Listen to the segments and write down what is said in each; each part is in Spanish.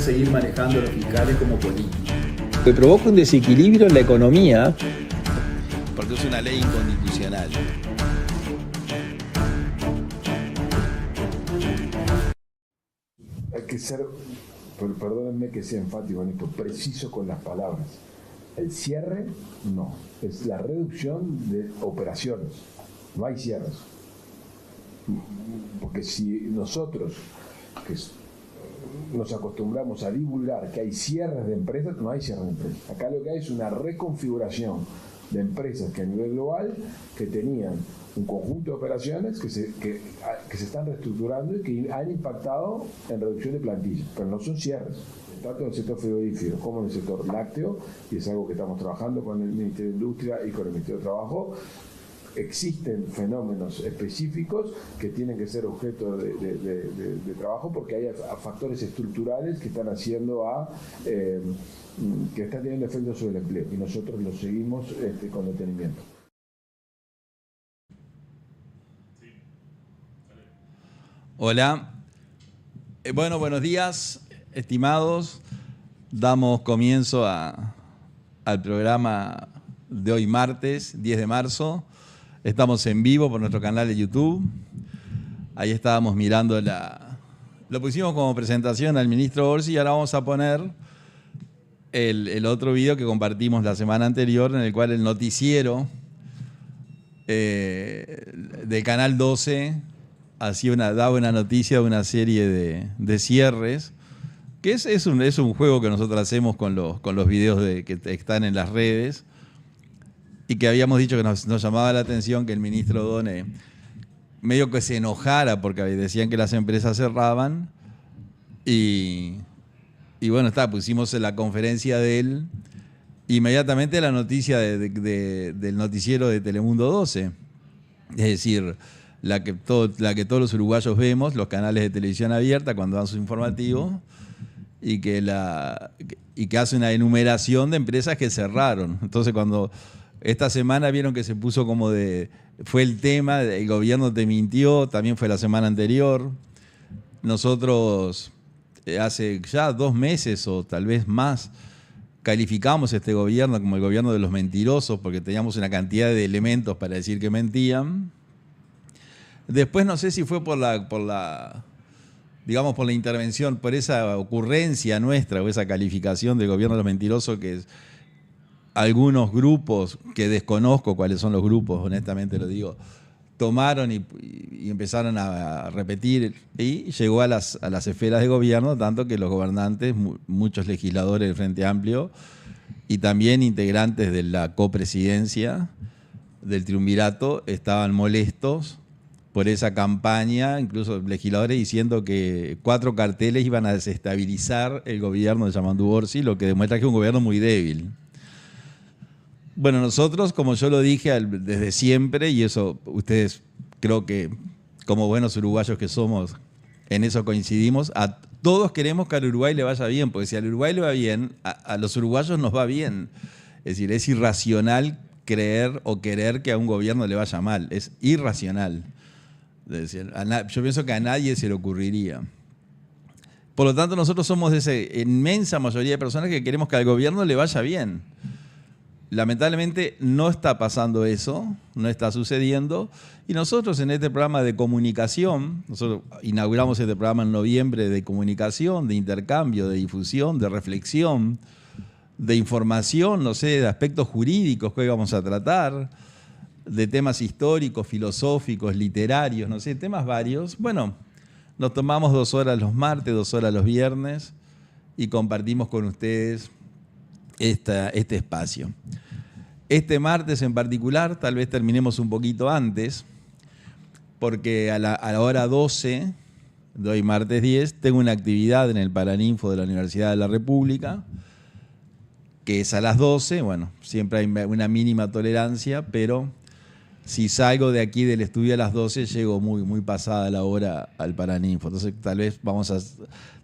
Seguir manejando los fiscales como políticos. Que provoca un desequilibrio en la economía. Porque es una ley inconstitucional. Hay que ser, perdónenme que sea enfático en esto, preciso con las palabras. El cierre, no. Es la reducción de operaciones. No hay cierres. Porque si nosotros, que nos acostumbramos a divulgar que hay cierres de empresas, no hay cierres de empresas. Acá lo que hay es una reconfiguración de empresas que a nivel global que tenían un conjunto de operaciones que se están reestructurando y que han impactado en reducción de plantillas, pero no son cierres, tanto en el sector frigorífico como en el sector lácteo, y es algo que estamos trabajando con el Ministerio de Industria y con el Ministerio de Trabajo. Existen fenómenos específicos que tienen que ser objeto de trabajo porque hay factores estructurales que están haciendo que están teniendo efectos sobre el empleo y nosotros los seguimos con detenimiento. Hola. Bueno, buenos días, estimados. Damos comienzo al programa de hoy martes, 10 de marzo. Estamos en vivo por nuestro canal de YouTube. Ahí estábamos mirando lo pusimos como presentación al ministro Orsi y ahora vamos a poner el otro video que compartimos la semana anterior, en el cual el noticiero de Canal 12 daba una noticia de una serie de cierres, que es un juego que nosotros hacemos con los videos que están en las redes. Y que habíamos dicho que nos llamaba la atención que el ministro Done medio que se enojara porque decían que las empresas cerraban. Y bueno, pusimos en la conferencia de él inmediatamente la noticia del noticiero de Telemundo 12. Es decir, la que todos los uruguayos vemos, los canales de televisión abierta cuando dan su informativo, y que hace una enumeración de empresas que cerraron. Entonces cuando esta semana vieron que se puso fue el tema, el gobierno te mintió, también fue la semana anterior. Nosotros hace ya 2 meses o tal vez más calificamos este gobierno como el gobierno de los mentirosos porque teníamos una cantidad de elementos para decir que mentían. Después no sé si fue por la intervención, por esa ocurrencia nuestra o esa calificación del gobierno de los mentirosos que es algunos grupos, que desconozco cuáles son los grupos, honestamente lo digo, tomaron y empezaron a repetir y llegó a las esferas de gobierno, tanto que los gobernantes, muchos legisladores del Frente Amplio y también integrantes de la copresidencia del triunvirato estaban molestos por esa campaña, incluso legisladores diciendo que 4 carteles iban a desestabilizar el gobierno de Yamandu Orsi, lo que demuestra que es un gobierno muy débil. Bueno, nosotros, como yo lo dije desde siempre, y eso ustedes creo que como buenos uruguayos que somos, en eso coincidimos, todos queremos que al Uruguay le vaya bien, porque si al Uruguay le va bien, a los uruguayos nos va bien. Es decir, es irracional creer o querer que a un gobierno le vaya mal, es irracional. Es decir, yo pienso que a nadie se le ocurriría. Por lo tanto, nosotros somos de esa inmensa mayoría de personas que queremos que al gobierno le vaya bien. Lamentablemente no está pasando eso, no está sucediendo. Y nosotros en este programa de comunicación, nosotros inauguramos este programa en noviembre de comunicación, de intercambio, de difusión, de reflexión, de información, no sé, de aspectos jurídicos que hoy vamos a tratar, de temas históricos, filosóficos, literarios, no sé, temas varios. Bueno, nos tomamos 2 horas los martes, 2 horas los viernes y compartimos con ustedes este espacio. Este martes en particular, tal vez terminemos un poquito antes, porque a la hora 12, de hoy martes 10, tengo una actividad en el Paraninfo de la Universidad de la República, que es a las 12, bueno, siempre hay una mínima tolerancia, pero si salgo de aquí del estudio a las 12, llego muy pasada la hora al Paraninfo. Entonces tal vez vamos a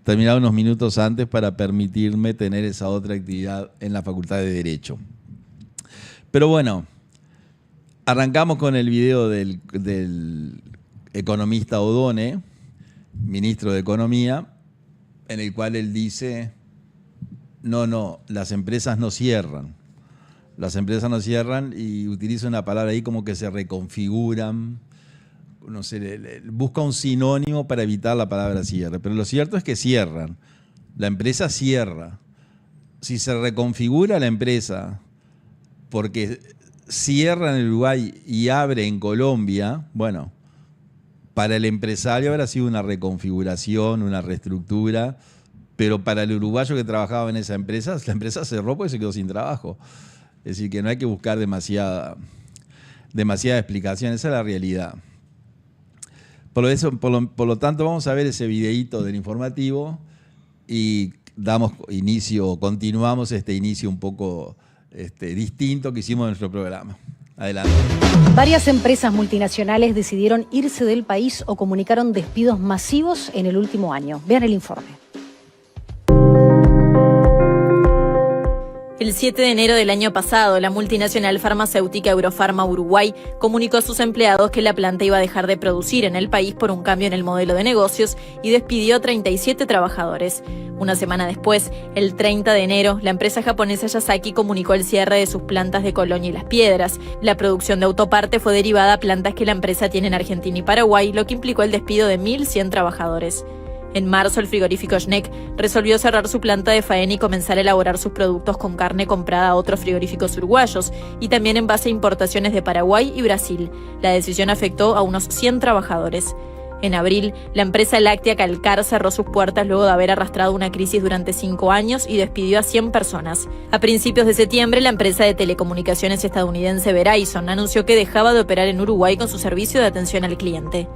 terminar unos minutos antes para permitirme tener esa otra actividad en la Facultad de Derecho. Pero bueno, arrancamos con el video del economista Odone, ministro de Economía, en el cual él dice, no, las empresas no cierran. Las empresas no cierran y utiliza una palabra ahí como que se reconfiguran. No sé, busca un sinónimo para evitar la palabra cierre. Pero lo cierto es que cierran. La empresa cierra. Si se reconfigura la empresa porque cierra en Uruguay y abre en Colombia, bueno, para el empresario habrá sido una reconfiguración, una reestructura, pero para el uruguayo que trabajaba en esa empresa, la empresa cerró porque se quedó sin trabajo. Es decir, que no hay que buscar demasiada explicación, esa es la realidad. Por lo tanto, vamos a ver ese videíto del informativo y continuamos este inicio un poco distinto que hicimos en nuestro programa. Adelante. Varias empresas multinacionales decidieron irse del país o comunicaron despidos masivos en el último año. Vean el informe. El 7 de enero del año pasado, la multinacional farmacéutica Eurofarma Uruguay comunicó a sus empleados que la planta iba a dejar de producir en el país por un cambio en el modelo de negocios y despidió a 37 trabajadores. Una semana después, el 30 de enero, la empresa japonesa Yasaki comunicó el cierre de sus plantas de Colonia y Las Piedras. La producción de autoparte fue derivada a plantas que la empresa tiene en Argentina y Paraguay, lo que implicó el despido de 1.100 trabajadores. En marzo, el frigorífico Schneck resolvió cerrar su planta de faena y comenzar a elaborar sus productos con carne comprada a otros frigoríficos uruguayos y también en base a importaciones de Paraguay y Brasil. La decisión afectó a unos 100 trabajadores. En abril, la empresa láctea Calcar cerró sus puertas luego de haber arrastrado una crisis durante 5 años y despidió a 100 personas. A principios de septiembre, la empresa de telecomunicaciones estadounidense Verizon anunció que dejaba de operar en Uruguay con su servicio de atención al cliente.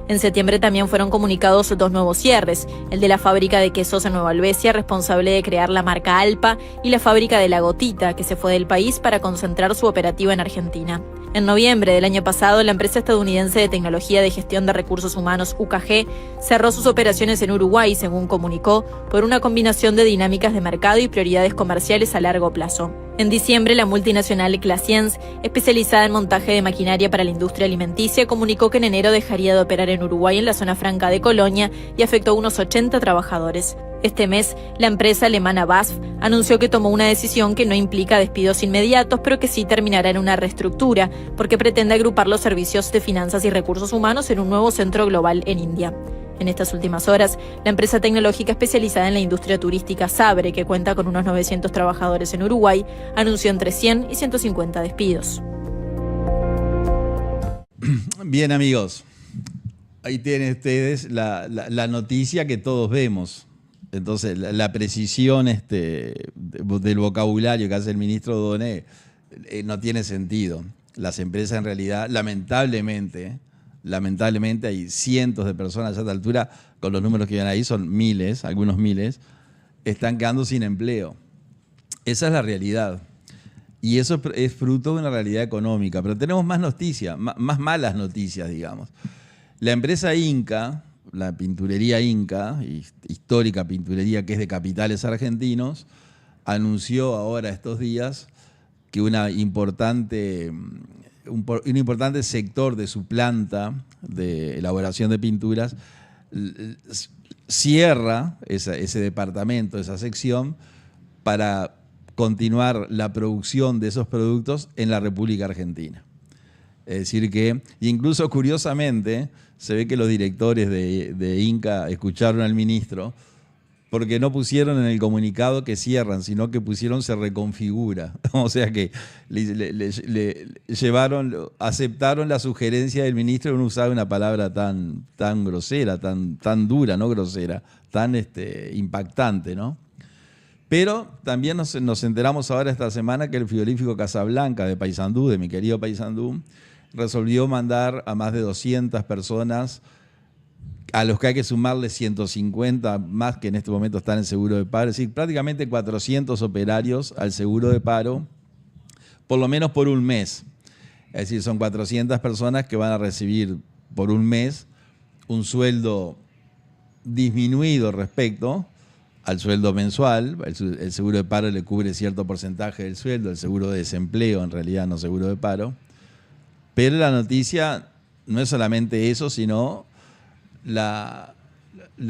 En septiembre también fueron comunicados 2 nuevos cierres, el de la fábrica de quesos en Nueva Albesia, responsable de crear la marca Alpa, y la fábrica de La Gotita, que se fue del país para concentrar su operativa en Argentina. En noviembre del año pasado, la empresa estadounidense de tecnología de gestión de recursos humanos UKG cerró sus operaciones en Uruguay, según comunicó, por una combinación de dinámicas de mercado y prioridades comerciales a largo plazo. En diciembre, la multinacional Clasiens, especializada en montaje de maquinaria para la industria alimenticia, comunicó que en enero dejaría de operar en Uruguay en la zona franca de Colonia y afectó a unos 80 trabajadores. Este mes, la empresa alemana BASF anunció que tomó una decisión que no implica despidos inmediatos, pero que sí terminará en una reestructura, porque pretende agrupar los servicios de finanzas y recursos humanos en un nuevo centro global en India. En estas últimas horas, la empresa tecnológica especializada en la industria turística Sabre, que cuenta con unos 900 trabajadores en Uruguay, anunció entre 100 y 150 despidos. Bien, amigos, ahí tienen ustedes la noticia que todos vemos. Entonces, la precisión del vocabulario que hace el ministro Odone no tiene sentido. Las empresas en realidad, lamentablemente hay cientos de personas a esta altura, con los números que vienen ahí son miles, algunos miles, están quedando sin empleo. Esa es la realidad. Y eso es fruto de una realidad económica. Pero tenemos más noticias, más malas noticias, digamos. La empresa Inca, la pinturería Inca, histórica pinturería que es de capitales argentinos, anunció ahora estos días que un importante sector de su planta de elaboración de pinturas cierra ese departamento, esa sección, para continuar la producción de esos productos en la República Argentina. Es decir que, incluso curiosamente, se ve que los directores de Inca escucharon al ministro, porque no pusieron en el comunicado que cierran, sino que pusieron se reconfigura. O sea que aceptaron la sugerencia del ministro de no usar una palabra tan grosera, tan dura, no grosera, tan impactante, ¿no? Pero también nos enteramos ahora esta semana que el frigorífico Casablanca de Paysandú, de mi querido Paysandú, resolvió mandar a más de 200 personas, a los que hay que sumarle 150 más que en este momento están en seguro de paro, es decir, prácticamente 400 operarios al seguro de paro, por lo menos por un mes. Es decir, son 400 personas que van a recibir por un mes un sueldo disminuido respecto al sueldo mensual. El seguro de paro le cubre cierto porcentaje del sueldo, el seguro de desempleo en realidad no seguro de paro. Pero la noticia no es solamente eso, sino la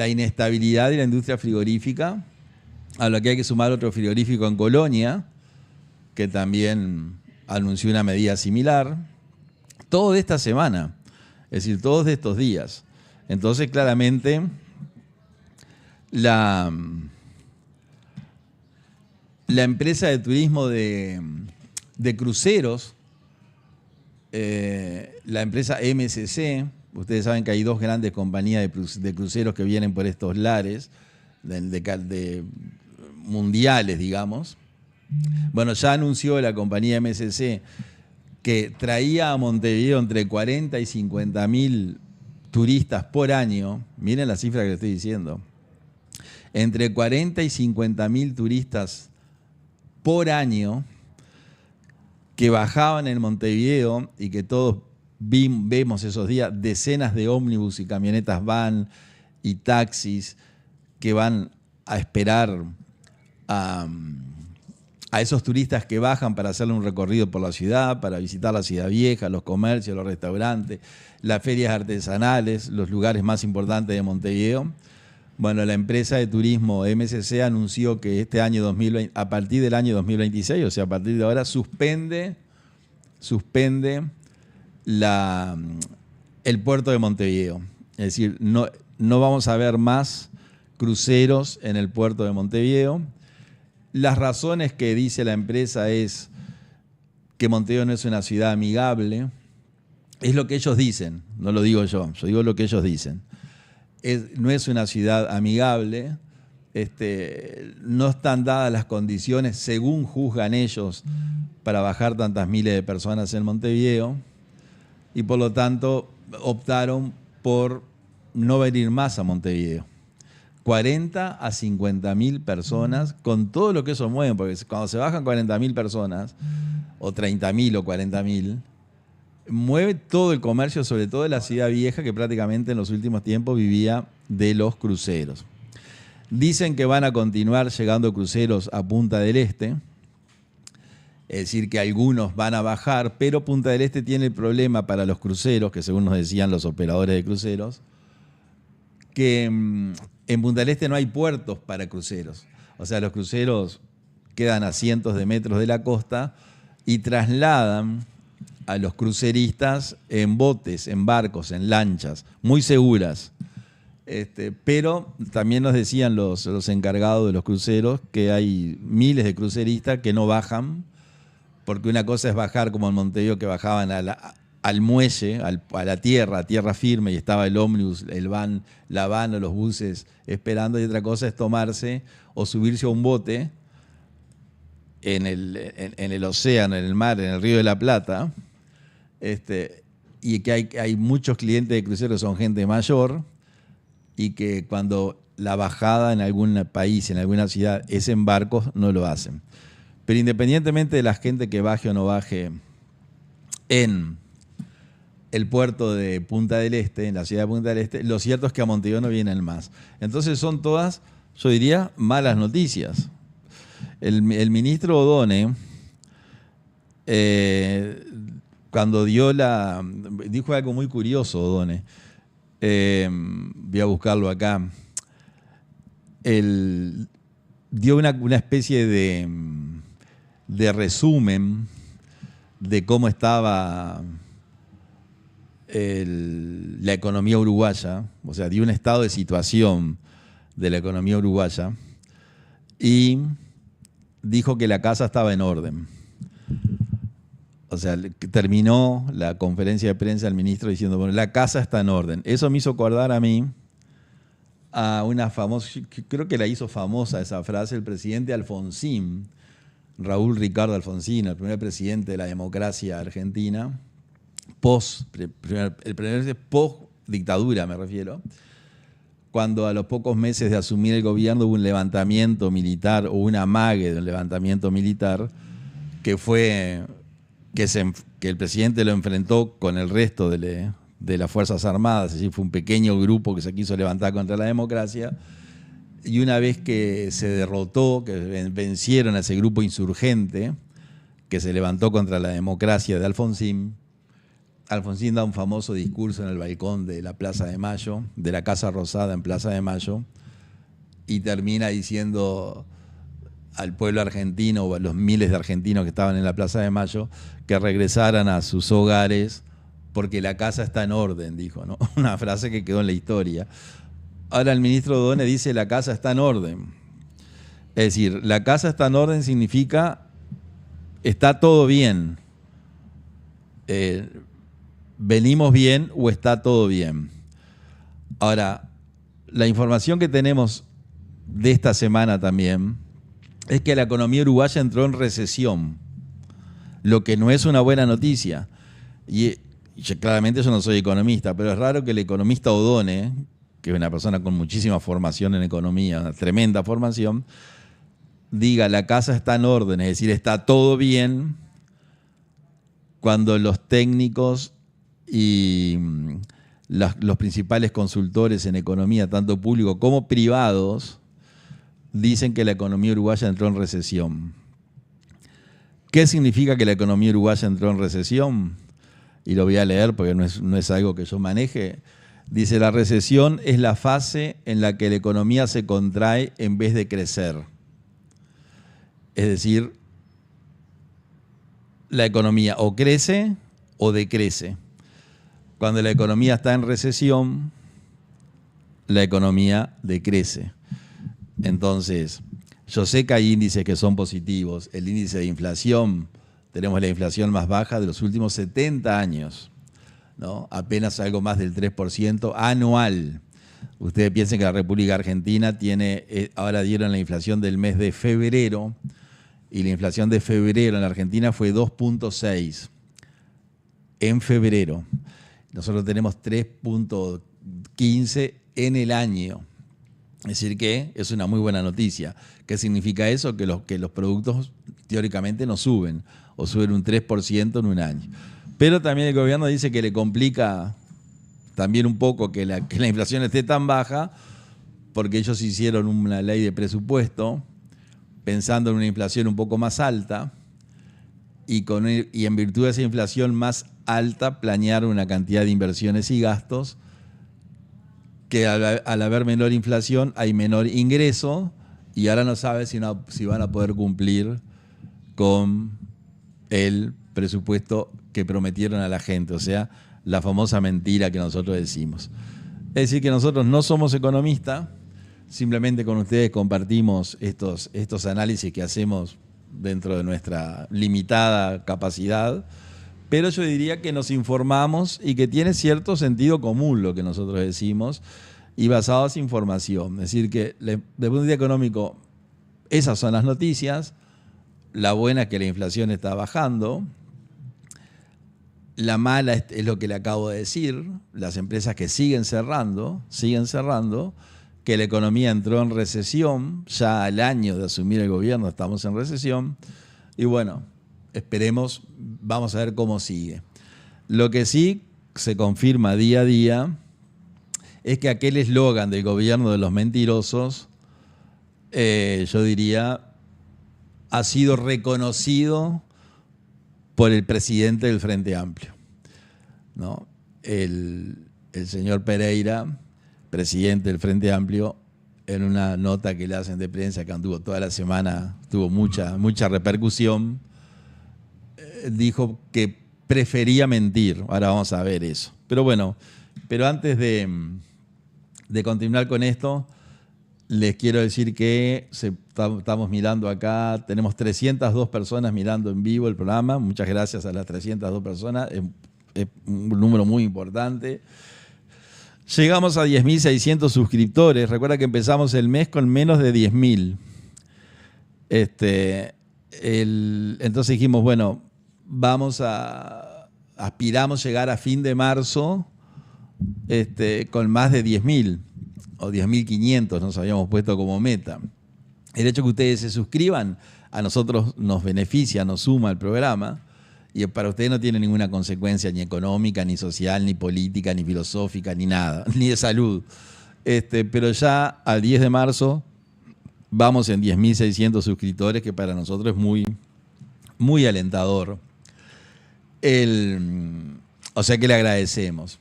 inestabilidad de la industria frigorífica, a lo que hay que sumar otro frigorífico en Colonia, que también anunció una medida similar. Todo de esta semana, es decir, todos de estos días. Entonces, claramente, la empresa de turismo de cruceros, la empresa MSC, ustedes saben que hay dos grandes compañías de cruceros que vienen por estos lares de mundiales, digamos. Bueno, ya anunció la compañía MSC que traía a Montevideo entre 40 y 50 mil turistas por año. Miren la cifra que les estoy diciendo. Entre 40 y 50 mil turistas por año que bajaban en Montevideo y que todos vemos esos días decenas de ómnibus y camionetas van y taxis que van a esperar a esos turistas que bajan para hacerle un recorrido por la ciudad, para visitar la ciudad vieja, los comercios, los restaurantes, las ferias artesanales, los lugares más importantes de Montevideo. Bueno, la empresa de turismo MSC anunció que este año 2020, a partir del año 2026, o sea, a partir de ahora, suspende el puerto de Montevideo. Es decir, no vamos a ver más cruceros en el puerto de Montevideo. Las razones que dice la empresa es que Montevideo no es una ciudad amigable. Es lo que ellos dicen, no lo digo yo digo lo que ellos dicen. No es una ciudad amigable, no están dadas las condiciones, según juzgan ellos, para bajar tantas miles de personas en Montevideo, y por lo tanto optaron por no venir más a Montevideo. 40 a 50 mil personas, con todo lo que eso mueve, porque cuando se bajan 40 mil personas, o 30 mil o 40 mil, mueve todo el comercio, sobre todo de la ciudad vieja, que prácticamente en los últimos tiempos vivía de los cruceros. Dicen que van a continuar llegando cruceros a Punta del Este, es decir, que algunos van a bajar, pero Punta del Este tiene el problema para los cruceros, que según nos decían los operadores de cruceros, que en Punta del Este no hay puertos para cruceros. O sea, los cruceros quedan a cientos de metros de la costa y trasladan a los cruceristas en botes, en barcos, en lanchas, muy seguras. Pero también nos decían los encargados de los cruceros que hay miles de cruceristas que no bajan, porque una cosa es bajar como en Montevideo, que bajaban al muelle, a la tierra firme, y estaba el ómnibus, la van o los buses esperando, y otra cosa es tomarse o subirse a un bote en el océano, en el mar, en el Río de la Plata, y que hay muchos clientes de cruceros que son gente mayor, y que cuando la bajada en algún país, en alguna ciudad, es en barcos, no lo hacen. Pero independientemente de la gente que baje o no baje en el puerto de Punta del Este, en la ciudad de Punta del Este, lo cierto es que a Montevideo no vienen más. Entonces son todas, yo diría, malas noticias. El ministro Odone, cuando dijo algo muy curioso, Odone. Voy a buscarlo acá. él dio una especie de resumen de cómo estaba la economía uruguaya, o sea, dio un estado de situación de la economía uruguaya y dijo que la casa estaba en orden. O sea, terminó la conferencia de prensa el ministro diciendo, bueno, la casa está en orden. Eso me hizo acordar a mí a una famosa, creo que la hizo famosa esa frase, el presidente Alfonsín, Raúl Ricardo Alfonsín, el primer presidente de la democracia argentina, el primer post dictadura me refiero, cuando a los pocos meses de asumir el gobierno hubo un levantamiento militar o un amague de un levantamiento militar que fue que el presidente lo enfrentó con el resto de las Fuerzas Armadas, es decir, fue un pequeño grupo que se quiso levantar contra la democracia, y una vez que se derrotó, que vencieron a ese grupo insurgente que se levantó contra la democracia de Alfonsín da un famoso discurso en el balcón de la Plaza de Mayo, de la Casa Rosada en Plaza de Mayo, y termina diciendo al pueblo argentino o a los miles de argentinos que estaban en la Plaza de Mayo que regresaran a sus hogares porque la casa está en orden, dijo, ¿no? Una frase que quedó en la historia. Ahora el ministro O'Donnell dice la casa está en orden. Es decir, la casa está en orden significa está todo bien. Venimos bien o está todo bien. Ahora, la información que tenemos de esta semana también es que la economía uruguaya entró en recesión, lo que no es una buena noticia. Y claramente yo no soy economista, pero es raro que el economista O'Donnell, que es una persona con muchísima formación en economía, una tremenda formación, diga la casa está en orden, es decir, está todo bien, cuando los técnicos y los principales consultores en economía, tanto públicos como privados, dicen que la economía uruguaya entró en recesión. ¿Qué significa que la economía uruguaya entró en recesión? Y lo voy a leer porque no es algo que yo maneje. Dice, la recesión es la fase en la que la economía se contrae en vez de crecer. Es decir, la economía o crece o decrece. Cuando la economía está en recesión, la economía decrece. Entonces, yo sé que hay índices que son positivos. El índice de inflación, tenemos la inflación más baja de los últimos 70 años, ¿no? Apenas algo más del 3% anual. Ustedes piensen que la República Argentina tiene, ahora dieron la inflación del mes de febrero, y la inflación de febrero en la Argentina fue 2.6 en febrero. Nosotros tenemos 3.15 en el año. Es decir que es una muy buena noticia. ¿Qué significa eso? Que los productos teóricamente no suben, o suben un 3% en un año. Pero también el gobierno dice que le complica también un poco que la inflación esté tan baja, porque ellos hicieron una ley de presupuesto pensando en una inflación un poco más alta, y en virtud de esa inflación más alta planearon una cantidad de inversiones y gastos que al haber menor inflación hay menor ingreso, y ahora no sabe si van a poder cumplir con el presupuesto que prometieron a la gente, o sea, la famosa mentira que nosotros decimos. Es decir, que nosotros no somos economistas, simplemente con ustedes compartimos estos análisis que hacemos dentro de nuestra limitada capacidad, pero yo diría que nos informamos y que tiene cierto sentido común lo que nosotros decimos, y basados en información. Es decir, que desde el punto de vista económico, esas son las noticias. La buena es que la inflación está bajando. La mala es lo que le acabo de decir, las empresas que siguen cerrando, que la economía entró en recesión, ya al año de asumir el gobierno estamos en recesión, y bueno, esperemos, vamos a ver cómo sigue. Lo que sí se confirma día a día es que aquel eslogan del gobierno de los mentirosos, yo diría, ha sido reconocido por el presidente del Frente Amplio, ¿no? El señor Pereira, presidente del Frente Amplio, en una nota que le hacen de prensa que anduvo toda la semana, tuvo mucha repercusión, dijo que prefería mentir. Ahora vamos a ver eso. Pero bueno, antes de continuar con esto, les quiero decir que estamos mirando acá, tenemos 302 personas mirando en vivo el programa. Muchas gracias a las 302 personas, es un número muy importante. Llegamos a 10.600 suscriptores. Recuerda que empezamos el mes con menos de 10.000. Entonces dijimos, bueno, aspiramos llegar a fin de marzo con más de 10.000 o 10.500 nos habíamos puesto como meta. El hecho que ustedes se suscriban a nosotros nos beneficia, nos suma al programa. Y para ustedes no tiene ninguna consecuencia ni económica, ni social, ni política, ni filosófica, ni nada, ni de salud. Pero ya al 10 de marzo vamos en 10.600 suscriptores, que para nosotros es muy, muy alentador. O sea que le agradecemos.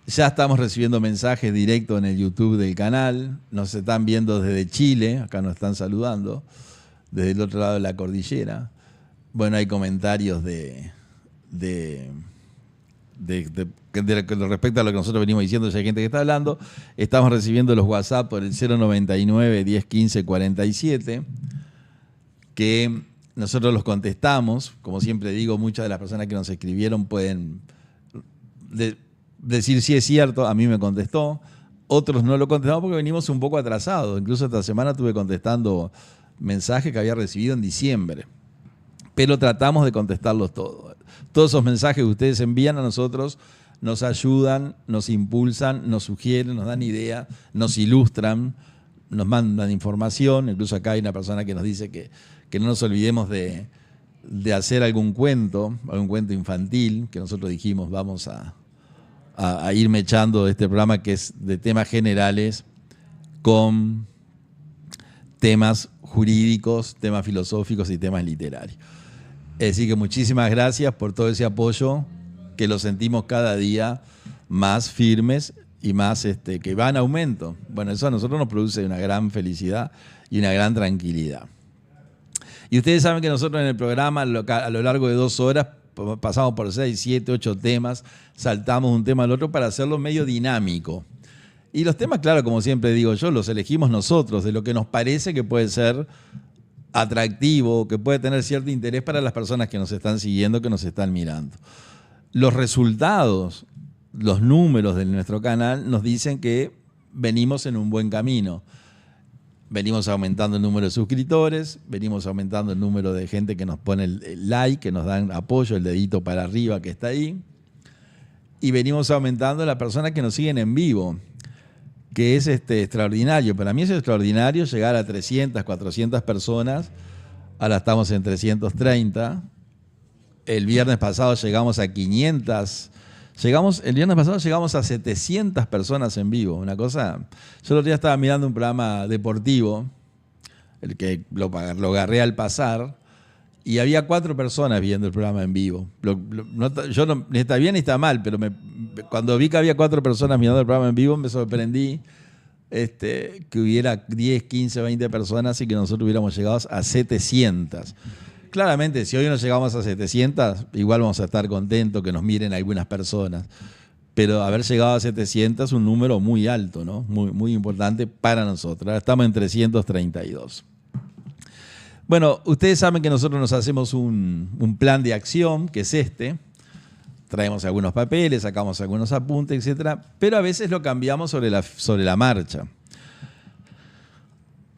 Ya estamos recibiendo mensajes directos en el YouTube del canal. Nos están viendo desde Chile, acá nos están saludando, desde el otro lado de la cordillera. Bueno, hay comentarios respecto a lo que nosotros venimos diciendo, ya hay gente que está hablando. Estamos recibiendo los WhatsApp por el 099 1015 47, que nosotros los contestamos. Como siempre digo, muchas de las personas que nos escribieron pueden decir si es cierto, a mí me contestó. Otros no lo contestamos porque venimos un poco atrasados. Incluso esta semana estuve contestando mensajes que había recibido en diciembre. Pero tratamos de contestarlos todos. Todos esos mensajes que ustedes envían a nosotros nos ayudan, nos impulsan, nos sugieren, nos dan ideas, nos ilustran, nos mandan información. Incluso acá hay una persona que nos dice que no nos olvidemos de hacer algún cuento infantil, que nosotros dijimos vamos a ir mechando este programa que es de temas generales con temas jurídicos, temas filosóficos y temas literarios. Así que muchísimas gracias por todo ese apoyo, que lo sentimos cada día más firmes y más que va en aumento. Bueno, eso a nosotros nos produce una gran felicidad y una gran tranquilidad. Y ustedes saben que nosotros en el programa, a lo largo de 2 horas, pasamos por 6, 7, 8 temas, saltamos un tema al otro para hacerlo medio dinámico. Y los temas, claro, como siempre digo yo, los elegimos nosotros, de lo que nos parece que puede ser atractivo, que puede tener cierto interés para las personas que nos están siguiendo, que nos están mirando. Los resultados, los números de nuestro canal nos dicen que venimos en un buen camino. Venimos aumentando el número de suscriptores, venimos aumentando el número de gente que nos pone el like, que nos dan apoyo, el dedito para arriba que está ahí. Y venimos aumentando las personas que nos siguen en vivo, que es extraordinario. Para mí es extraordinario llegar a 300, 400 personas. Ahora estamos en 330. El viernes pasado llegamos a 500. El viernes pasado llegamos a 700 personas en vivo. Una cosa. Yo el otro día estaba mirando un programa deportivo, el que lo agarré al pasar, y había 4 personas viendo el programa en vivo. Yo no, ni está bien ni está mal, pero cuando vi que había 4 personas mirando el programa en vivo, me sorprendí que hubiera 10, 15, 20 personas y que nosotros hubiéramos llegado a 700. Claramente, si hoy no llegamos a 700, igual vamos a estar contentos que nos miren algunas personas. Pero haber llegado a 700 es un número muy alto, ¿no? Muy, muy importante para nosotros. Ahora estamos en 332. Bueno, ustedes saben que nosotros nos hacemos un plan de acción, que es traemos algunos papeles, sacamos algunos apuntes, etc. Pero a veces lo cambiamos sobre la marcha.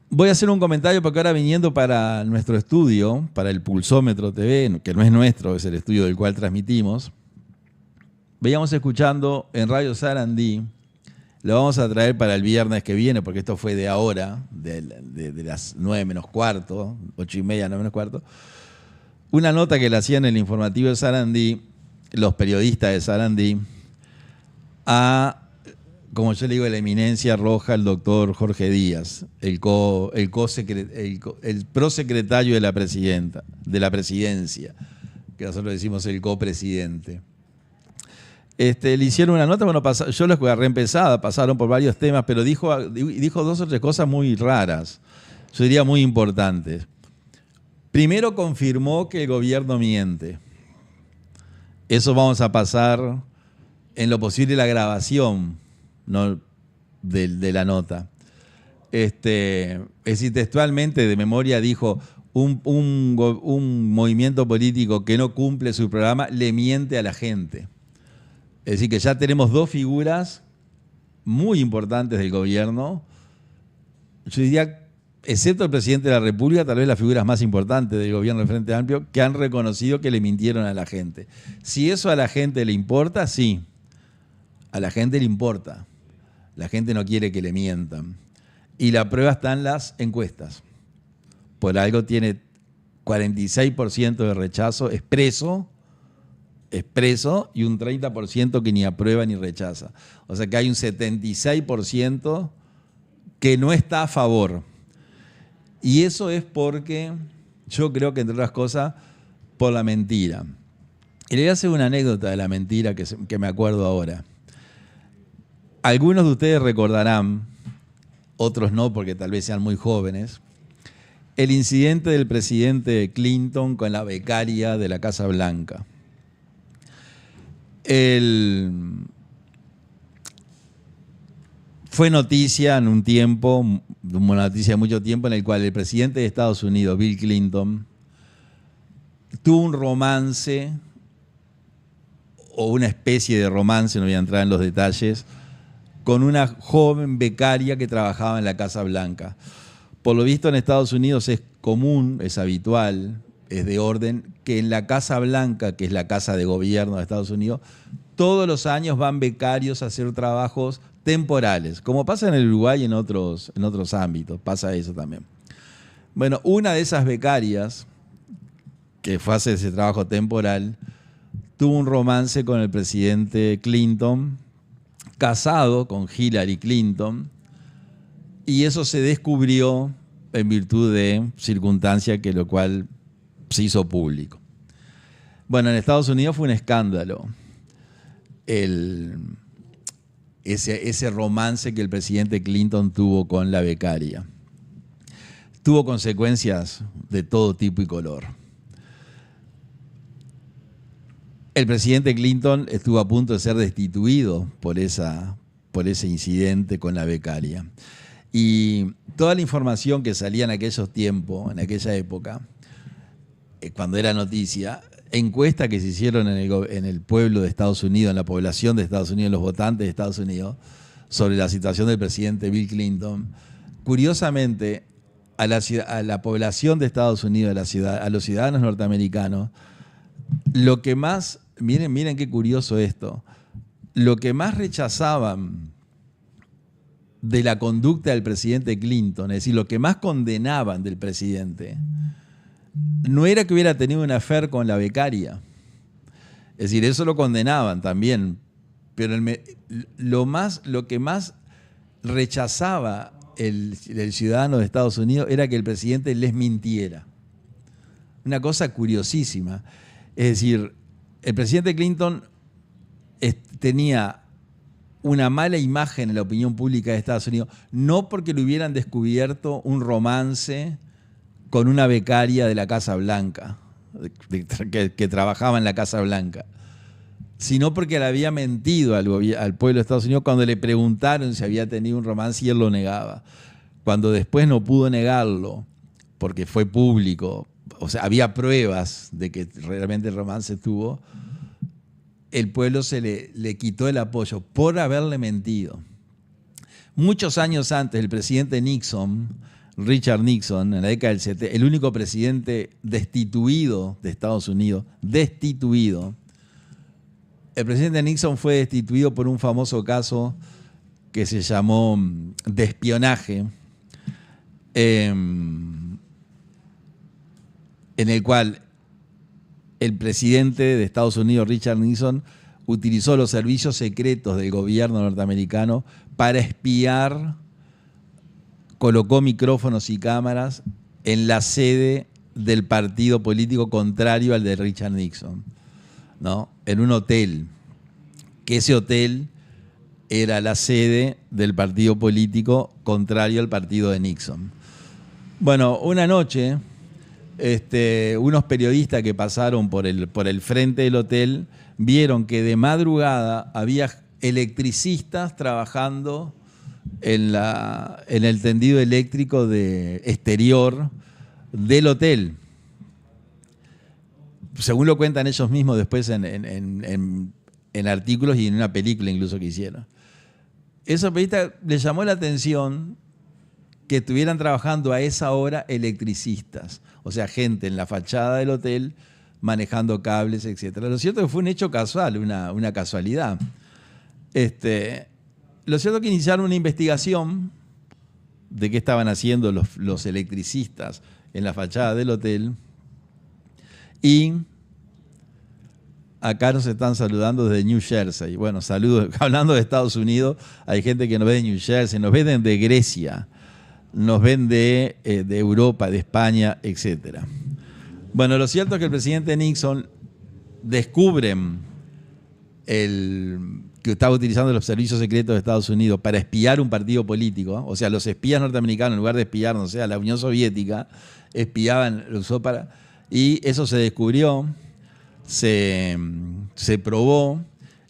Voy a hacer un comentario porque ahora viniendo para nuestro estudio, para el Pulsómetro TV, que no es nuestro, es el estudio del cual transmitimos, veíamos escuchando en Radio Sarandí, lo vamos a traer para el viernes que viene, porque esto fue de ahora, de las 9 menos cuarto, 8:30, 9 menos cuarto, una nota que le hacían en el informativo de Sarandí, los periodistas de Sarandí, como yo le digo, la eminencia roja, el doctor Jorge Díaz, el prosecretario de la presidencia, que nosotros decimos el copresidente. Le hicieron una nota, bueno, yo los agarré empezada, pasaron por varios temas, pero dijo 2 o 3 cosas muy raras, yo diría muy importantes. Primero confirmó que el gobierno miente. Eso vamos a pasar en lo posible la grabación, ¿no?, de la nota. Es decir, textualmente, de memoria, dijo: un movimiento político que no cumple su programa le miente a la gente. Es decir, que ya tenemos 2 figuras muy importantes del gobierno. Yo diría, excepto el presidente de la República, tal vez las figuras más importantes del gobierno del Frente Amplio, que han reconocido que le mintieron a la gente. Si eso a la gente le importa, sí. A la gente le importa. La gente no quiere que le mientan. Y la prueba está en las encuestas. Por algo tiene 46% de rechazo expreso, y un 30% que ni aprueba ni rechaza. O sea que hay un 76% que no está a favor. Y eso es porque, yo creo que, entre otras cosas, por la mentira. Y le voy a hacer una anécdota de la mentira que me acuerdo ahora. Algunos de ustedes recordarán, otros no porque tal vez sean muy jóvenes, el incidente del presidente Clinton con la becaria de la Casa Blanca. Fue noticia en un tiempo, una noticia de mucho tiempo, en el cual el presidente de Estados Unidos, Bill Clinton, tuvo un romance, o una especie de romance, no voy a entrar en los detalles, con una joven becaria que trabajaba en la Casa Blanca. Por lo visto, en Estados Unidos es común, es habitual, es de orden, que en la Casa Blanca, que es la casa de gobierno de Estados Unidos, todos los años van becarios a hacer trabajos temporales, como pasa en el Uruguay y en otros ámbitos, pasa eso también. Bueno, una de esas becarias, que fue a hacer ese trabajo temporal, tuvo un romance con el presidente Clinton, casado con Hillary Clinton, y eso se descubrió en virtud de circunstancia que lo cual se hizo público. Bueno, en Estados Unidos fue un escándalo ese romance que el presidente Clinton tuvo con la becaria. Tuvo consecuencias de todo tipo y color. El presidente Clinton estuvo a punto de ser destituido por ese incidente con la becaria. Y toda la información que salía en aquellos tiempos, en aquella época, cuando era noticia, encuestas que se hicieron en el pueblo de Estados Unidos, en la población de Estados Unidos, en los votantes de Estados Unidos, sobre la situación del presidente Bill Clinton, curiosamente, a la población de Estados Unidos, a los ciudadanos norteamericanos, lo que más, miren qué curioso esto, lo que más rechazaban de la conducta del presidente Clinton, es decir, lo que más condenaban del presidente, no era que hubiera tenido una affair con la becaria. Es decir, eso lo condenaban también, pero lo que más rechazaba el ciudadano de Estados Unidos era que el presidente les mintiera. Una cosa curiosísima. Es decir, el presidente Clinton tenía una mala imagen en la opinión pública de Estados Unidos, no porque le hubieran descubierto un romance con una becaria de la Casa Blanca, que trabajaba en la Casa Blanca, sino porque le había mentido al pueblo de Estados Unidos cuando le preguntaron si había tenido un romance y él lo negaba. Cuando después no pudo negarlo, porque fue público, o sea, había pruebas de que realmente el romance tuvo, el pueblo le quitó el apoyo por haberle mentido. Muchos años antes, el presidente Nixon, Richard Nixon, en la década del 70, el único presidente destituido de Estados Unidos, destituido. El presidente Nixon fue destituido por un famoso caso que se llamó de espionaje, en el cual el presidente de Estados Unidos, Richard Nixon, utilizó los servicios secretos del gobierno norteamericano para espiar, colocó micrófonos y cámaras en la sede del partido político contrario al de Richard Nixon, ¿no? En un hotel. que ese hotel era la sede del partido político contrario al partido de Nixon. Bueno, una noche, unos periodistas que pasaron por el frente del hotel vieron que de madrugada había electricistas trabajando en el tendido eléctrico exterior del hotel. Según lo cuentan ellos mismos después en artículos y en una película incluso que hicieron. Esos periodistas les llamó la atención que estuvieran trabajando a esa hora electricistas, o sea, gente en la fachada del hotel manejando cables, etc. Lo cierto es que fue un hecho casual, una casualidad. Lo cierto es que iniciaron una investigación de qué estaban haciendo los electricistas en la fachada del hotel. Y acá nos están saludando desde New Jersey. Bueno, saludos. Hablando de Estados Unidos, hay gente que nos ve de New Jersey, nos ven de Grecia, nos ven de Europa, de España, etc. Bueno, lo cierto es que el presidente Nixon descubre que estaba utilizando los servicios secretos de Estados Unidos para espiar un partido político. O sea, los espías norteamericanos, en lugar de espiar, no sé, a la Unión Soviética, espiaban, lo usó para... Y eso se descubrió, se probó,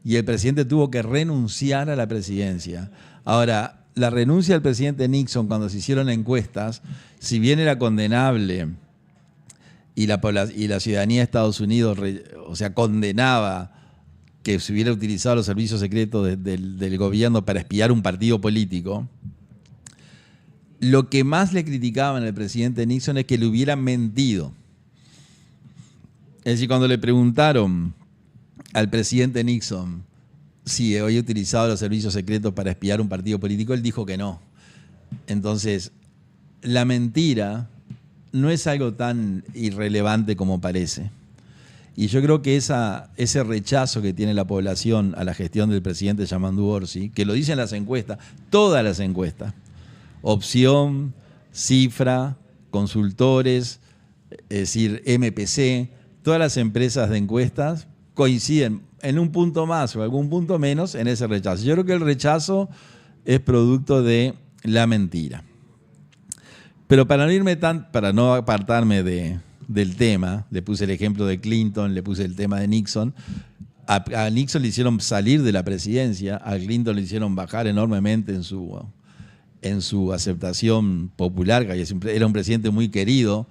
y el presidente tuvo que renunciar a la presidencia. Ahora, la renuncia del presidente Nixon cuando se hicieron encuestas, si bien era condenable y la ciudadanía de Estados Unidos, condenaba que se hubiera utilizado los servicios secretos del gobierno para espiar un partido político, lo que más le criticaban al presidente Nixon es que le hubieran mentido. Es decir, cuando le preguntaron al presidente Nixon si había utilizado los servicios secretos para espiar un partido político, él dijo que no. Entonces, la mentira no es algo tan irrelevante como parece. Y yo creo que ese rechazo que tiene la población a la gestión del presidente Yamandu Orsi, que lo dicen las encuestas, todas las encuestas, Opción, Cifra, Consultores, es decir, MPC, todas las empresas de encuestas coinciden en un punto más o algún punto menos en ese rechazo. Yo creo que el rechazo es producto de la mentira. Pero para no apartarme del tema, le puse el ejemplo de Clinton, le puse el tema de Nixon. A Nixon le hicieron salir de la presidencia, a Clinton le hicieron bajar enormemente en su aceptación popular, que era un presidente muy querido,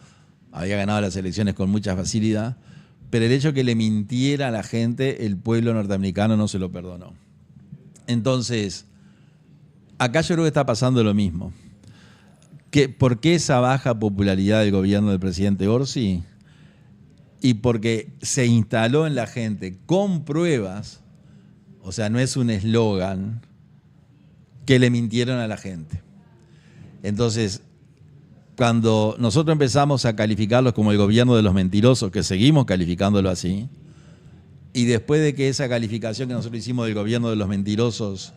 había ganado las elecciones con mucha facilidad, pero el hecho de que le mintiera a la gente, el pueblo norteamericano no se lo perdonó. Entonces, acá yo creo que está pasando lo mismo. ¿Por qué esa baja popularidad del gobierno del presidente Orsi? Y porque se instaló en la gente con pruebas, o sea, no es un eslogan, que le mintieron a la gente. Entonces, cuando nosotros empezamos a calificarlos como el gobierno de los mentirosos, que seguimos calificándolo así, y después de que esa calificación que nosotros hicimos del gobierno de los mentirosos,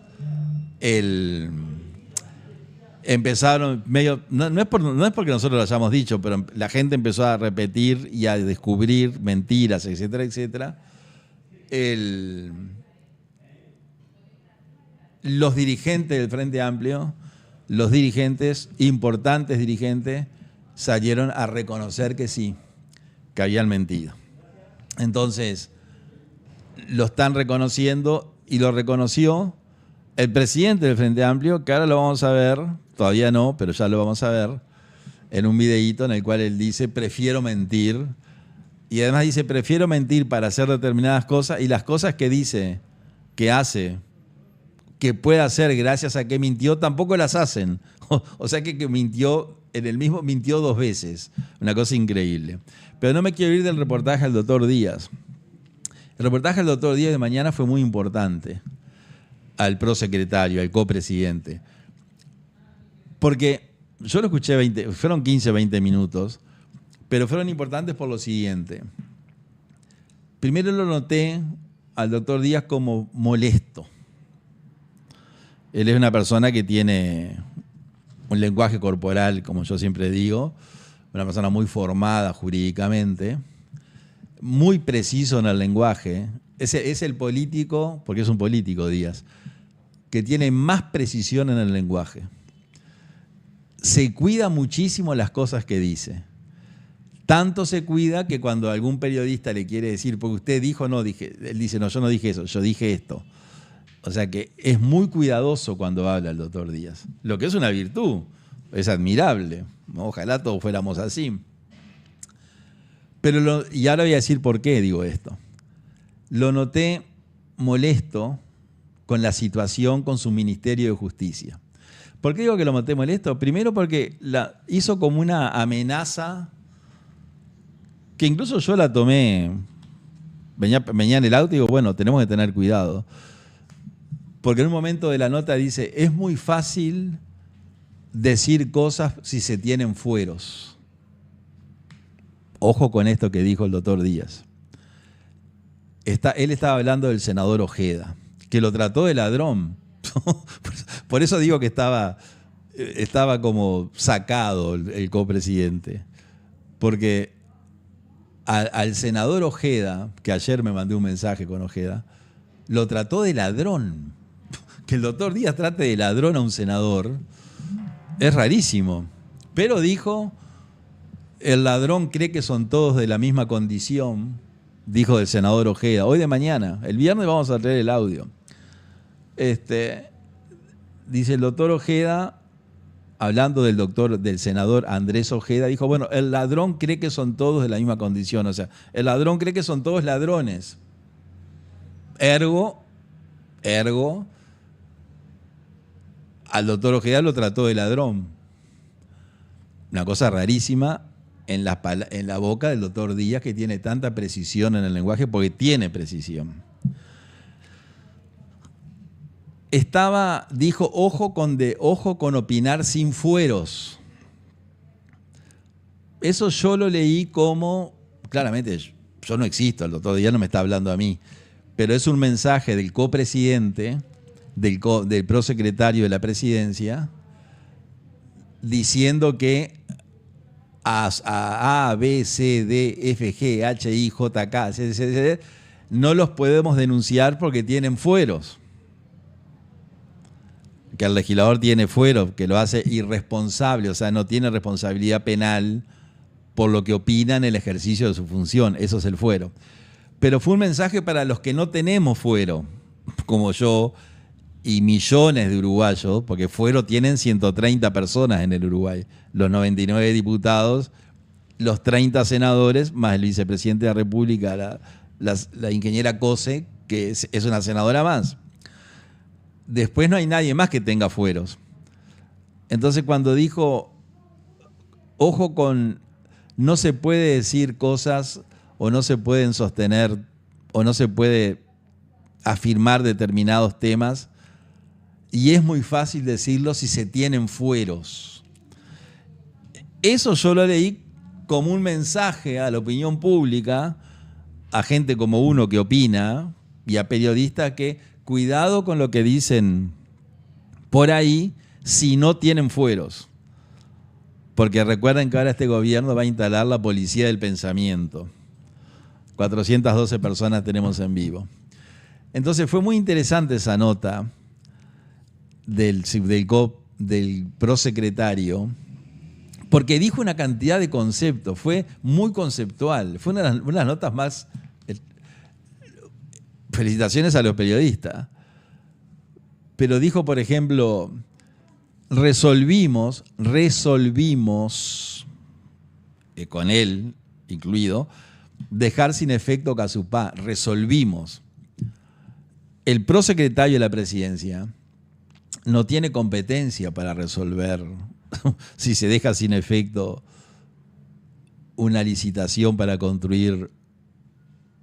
empezaron medio, no es porque nosotros lo hayamos dicho, pero la gente empezó a repetir y a descubrir mentiras, etcétera, etcétera. Los dirigentes del Frente Amplio, los dirigentes, importantes dirigentes, salieron a reconocer que sí, que habían mentido. Entonces, lo están reconociendo y lo reconoció el presidente del Frente Amplio, que ahora lo vamos a ver, todavía no, pero ya lo vamos a ver, en un videíto en el cual él dice, prefiero mentir, y además dice, prefiero mentir para hacer determinadas cosas, y las cosas que dice, que hace, que puede hacer gracias a que mintió, tampoco las hacen. O sea que mintió, mintió 2 veces, una cosa increíble. Pero no me quiero ir del reportaje del doctor Díaz. El reportaje del doctor Díaz de mañana fue muy importante, al prosecretario, al copresidente. Porque yo lo escuché, fueron 15 o 20 minutos, pero fueron importantes por lo siguiente. Primero lo noté al doctor Díaz como molesto. Él es una persona que tiene un lenguaje corporal, como yo siempre digo, una persona muy formada jurídicamente, muy preciso en el lenguaje, es el político, porque es un político, Díaz, que tiene más precisión en el lenguaje. Se cuida muchísimo las cosas que dice. Tanto se cuida que cuando algún periodista le quiere decir, porque usted dijo, no, dije, él dice, no, yo no dije eso, yo dije esto. O sea que es muy cuidadoso cuando habla el doctor Díaz. Lo que es una virtud, es admirable. Ojalá todos fuéramos así. Y ahora voy a decir por qué digo esto. Lo noté molesto con la situación con su Ministerio de Justicia. ¿Por qué digo que lo noté molesto? Primero porque hizo como una amenaza que incluso yo la tomé, venía en el auto y digo, bueno, tenemos que tener cuidado. Porque en un momento de la nota dice, es muy fácil decir cosas si se tienen fueros. Ojo con esto que dijo el doctor Díaz. Él estaba hablando del senador Ojeda, que lo trató de ladrón. Por eso digo que estaba como sacado el copresidente. Porque al senador Ojeda, que ayer me mandé un mensaje con Ojeda, lo trató de ladrón. Que el doctor Díaz trate de ladrón a un senador es rarísimo. Pero dijo, el ladrón cree que son todos de la misma condición, dijo el senador Ojeda. Hoy de mañana, el viernes vamos a traer el audio. Dice el doctor Ojeda, hablando del senador Andrés Ojeda, dijo, bueno, el ladrón cree que son todos de la misma condición. O sea, el ladrón cree que son todos ladrones. Ergo, al doctor Ojeda lo trató de ladrón. Una cosa rarísima en la boca del doctor Díaz, que tiene tanta precisión en el lenguaje, porque tiene precisión. Dijo, ojo con opinar sin fueros. Eso yo lo leí como, claramente, yo no existo, el doctor Díaz no me está hablando a mí, pero es un mensaje del copresidente, del prosecretario de la presidencia, diciendo que a B, C, D, F, G, H, I, J, K, C, C, C, no los podemos denunciar porque tienen fueros. Que el legislador tiene fuero, que lo hace irresponsable, o sea, no tiene responsabilidad penal por lo que opina en el ejercicio de su función. Eso es el fuero. Pero fue un mensaje para los que no tenemos fuero, como yo y millones de uruguayos, porque fuero tienen 130 personas en el Uruguay, los 99 diputados, los 30 senadores, más el vicepresidente de la República, la ingeniera Cose, que es una senadora más. Después no hay nadie más que tenga fueros. Entonces cuando dijo, ojo con, no se puede decir cosas o no se pueden sostener o no se puede afirmar determinados temas, y es muy fácil decirlo si se tienen fueros. Eso yo lo leí como un mensaje a la opinión pública, a gente como uno que opina y a periodistas que cuidado con lo que dicen por ahí si no tienen fueros. Porque recuerden que ahora este gobierno va a instalar la policía del pensamiento. 412 personas tenemos en vivo. Entonces fue muy interesante esa nota del prosecretario, porque dijo una cantidad de conceptos, fue muy conceptual, fue una de las notas más... Felicitaciones a los periodistas. Pero dijo, por ejemplo, resolvimos, con él incluido, dejar sin efecto Casupá. Resolvimos. El prosecretario de la presidencia no tiene competencia para resolver si se deja sin efecto una licitación para construir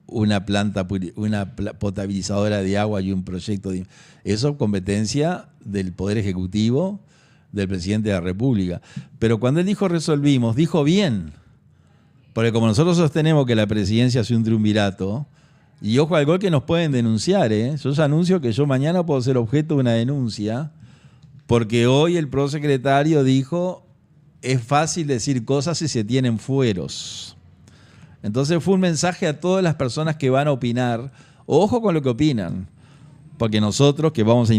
una potabilizadora de agua y un proyecto de... Eso es competencia del Poder Ejecutivo, del Presidente de la República. Pero cuando él dijo resolvimos, dijo bien. Porque como nosotros sostenemos que la presidencia hace un triunvirato, y ojo al gol que nos pueden denunciar, yo ya anuncio que yo mañana puedo ser objeto de una denuncia, porque hoy el prosecretario dijo, es fácil decir cosas si se tienen fueros. Entonces fue un mensaje a todas las personas que van a opinar Ojo con lo que opinan, porque nosotros que vamos a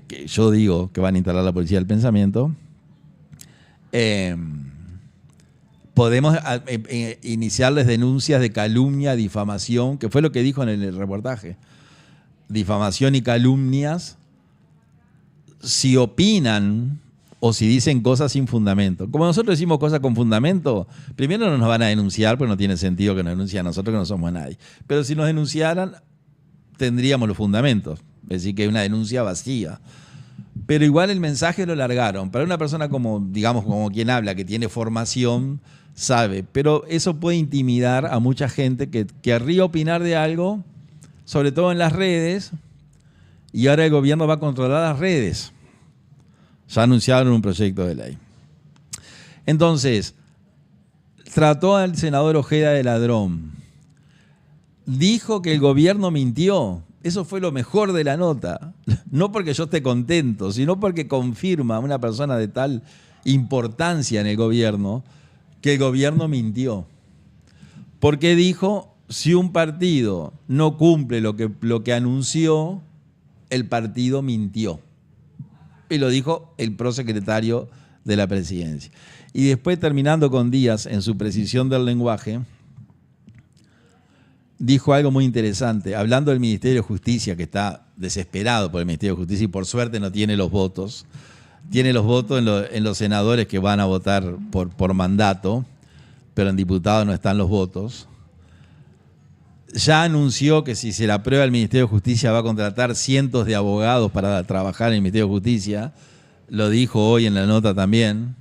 que yo digo que van a instalar la policía del pensamiento, podemos iniciarles denuncias de calumnia, difamación, que fue lo que dijo en el reportaje. Difamación y calumnias si opinan o si dicen cosas sin fundamento. Como nosotros decimos cosas con fundamento, primero no nos van a denunciar, porque no tiene sentido que nos denuncien a nosotros, que no somos nadie. Pero si nos denunciaran, tendríamos los fundamentos. Es decir, que es una denuncia vacía. Pero igual el mensaje lo largaron. Para una persona como, digamos, como quien habla, que tiene formación, sabe. Pero eso puede intimidar a mucha gente que querría opinar de algo, sobre todo en las redes, y ahora el gobierno va a controlar las redes. Ya anunciaron un proyecto de ley. Entonces, trató al senador Ojeda de ladrón. Dijo que el gobierno mintió. Eso fue lo mejor de la nota. No porque yo esté contento, sino porque confirma a una persona de tal importancia en el gobierno que el gobierno mintió. Porque dijo, si un partido no cumple lo que anunció, el partido mintió. Y lo dijo el prosecretario de la presidencia. Y después, terminando con Díaz, en su precisión del lenguaje, dijo algo muy interesante, hablando del Ministerio de Justicia, que está desesperado por el Ministerio de Justicia y por suerte no tiene los votos. Tiene los votos en los senadores que van a votar por mandato, pero en diputados no están los votos. Ya anunció que si se le aprueba el Ministerio de Justicia va a contratar cientos de abogados para trabajar en el Ministerio de Justicia. Lo dijo hoy en la nota también.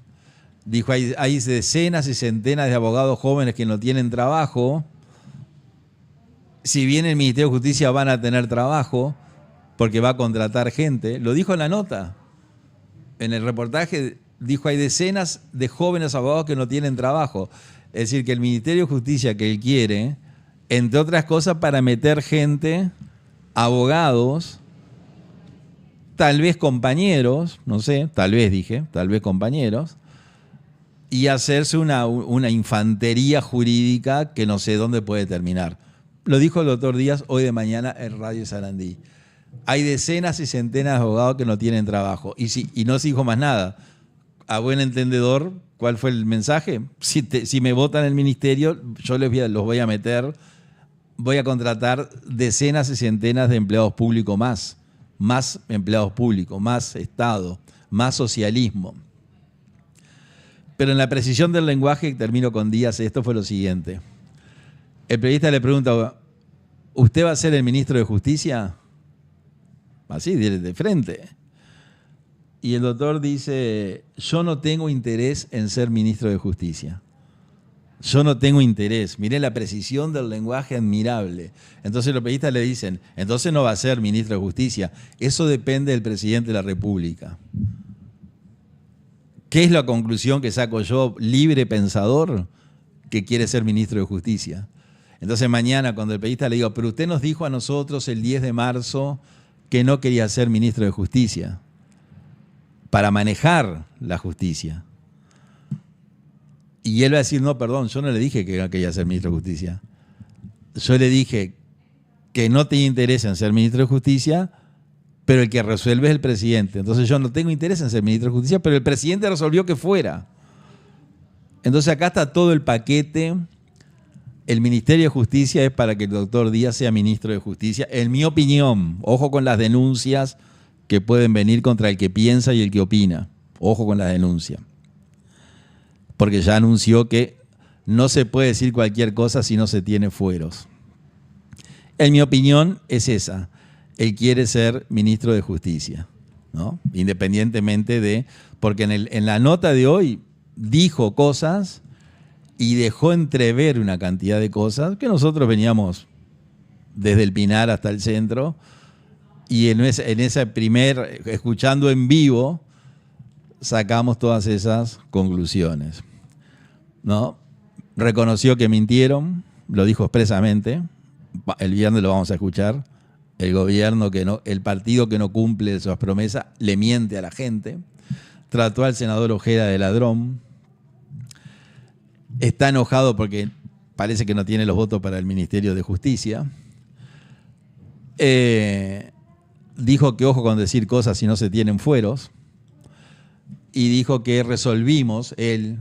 Dijo, hay decenas y centenas de abogados jóvenes que no tienen trabajo. Si bien el Ministerio de Justicia van a tener trabajo, porque va a contratar gente. Lo dijo en la nota. En el reportaje dijo, hay decenas de jóvenes abogados que no tienen trabajo. Es decir, que el Ministerio de Justicia que él quiere, entre otras cosas, para meter gente, abogados, tal vez compañeros, no sé, tal vez compañeros, y hacerse una infantería jurídica que no sé dónde puede terminar. Lo dijo el doctor Díaz hoy de mañana en Radio Sarandí. Hay decenas y centenas de abogados que no tienen trabajo. Y no se dijo más nada. A buen entendedor, ¿cuál fue el mensaje? Si me votan en el ministerio, yo los voy a meter, voy a contratar decenas y centenas de empleados públicos más empleados públicos, más Estado, más socialismo. Pero en la precisión del lenguaje, termino con Díaz, esto fue lo siguiente. El periodista le pregunta, ¿usted va a ser el ministro de Justicia? Así, de frente. Y el doctor dice, yo no tengo interés en ser ministro de Justicia. Yo no tengo interés. Miré la precisión del lenguaje admirable. Entonces los periodistas le dicen, entonces no va a ser ministro de Justicia. Eso depende del presidente de la República. ¿Qué es la conclusión que saco yo, libre pensador, que quiere ser ministro de Justicia? Entonces mañana cuando el periodista le digo, pero usted nos dijo a nosotros el 10 de marzo que no quería ser ministro de Justicia para manejar la justicia. Y él va a decir, no, perdón, yo no le dije que no quería ser ministro de Justicia. Yo le dije que no tenía interés en ser ministro de Justicia, pero el que resuelve es el presidente. Entonces yo no tengo interés en ser ministro de Justicia, pero el presidente resolvió que fuera. Entonces acá está todo el paquete. El Ministerio de Justicia es para que el doctor Díaz sea ministro de Justicia. En mi opinión, ojo con las denuncias que pueden venir contra el que piensa y el que opina. Ojo con las denuncias. Porque ya anunció que no se puede decir cualquier cosa si no se tiene fueros. En mi opinión es esa. Él quiere ser ministro de Justicia, ¿no? Independientemente de... Porque en la nota de hoy dijo cosas y dejó entrever una cantidad de cosas que nosotros veníamos desde el Pinar hasta el centro y en ese primer, escuchando en vivo, sacamos todas esas conclusiones, ¿no? Reconoció que mintieron, lo dijo expresamente, el viernes lo vamos a escuchar, el partido que no cumple sus promesas le miente a la gente, trató al senador Ojeda de ladrón, está enojado porque parece que no tiene los votos para el Ministerio de Justicia. Dijo que ojo con decir cosas si no se tienen fueros. Y dijo que resolvimos él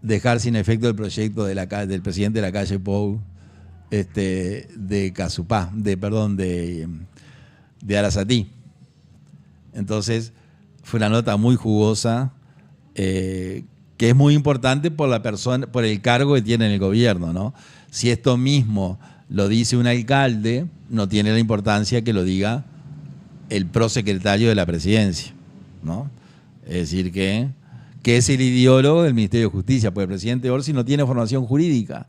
dejar sin efecto el proyecto del presidente de la calle Pou, de Casupá, de Arasatí. Entonces, fue una nota muy jugosa, que es muy importante por la persona, por el cargo que tiene en el gobierno, ¿no? Si esto mismo lo dice un alcalde, no tiene la importancia que lo diga el prosecretario de la presidencia, ¿no? Es decir, que es el ideólogo del Ministerio de Justicia, porque el presidente Orsi no tiene formación jurídica.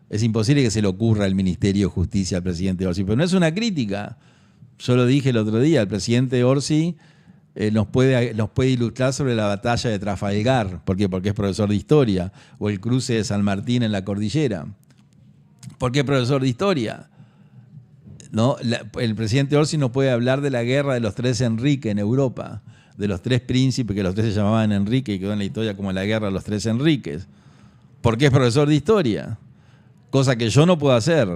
Es imposible que se le ocurra al Ministerio de Justicia al presidente Orsi, pero no es una crítica. Yo lo dije el otro día, el presidente Orsi nos puede ilustrar sobre la batalla de Trafalgar. ¿Por qué? Porque es profesor de historia. O el cruce de San Martín en la cordillera. ¿Por qué profesor de historia? ¿No? El presidente Orsi nos puede hablar de la guerra de los tres Enrique en Europa, de los tres príncipes, que los tres se llamaban Enrique y quedó en la historia como la guerra de los tres Enriques. Porque es profesor de historia. Cosa que yo no puedo hacer,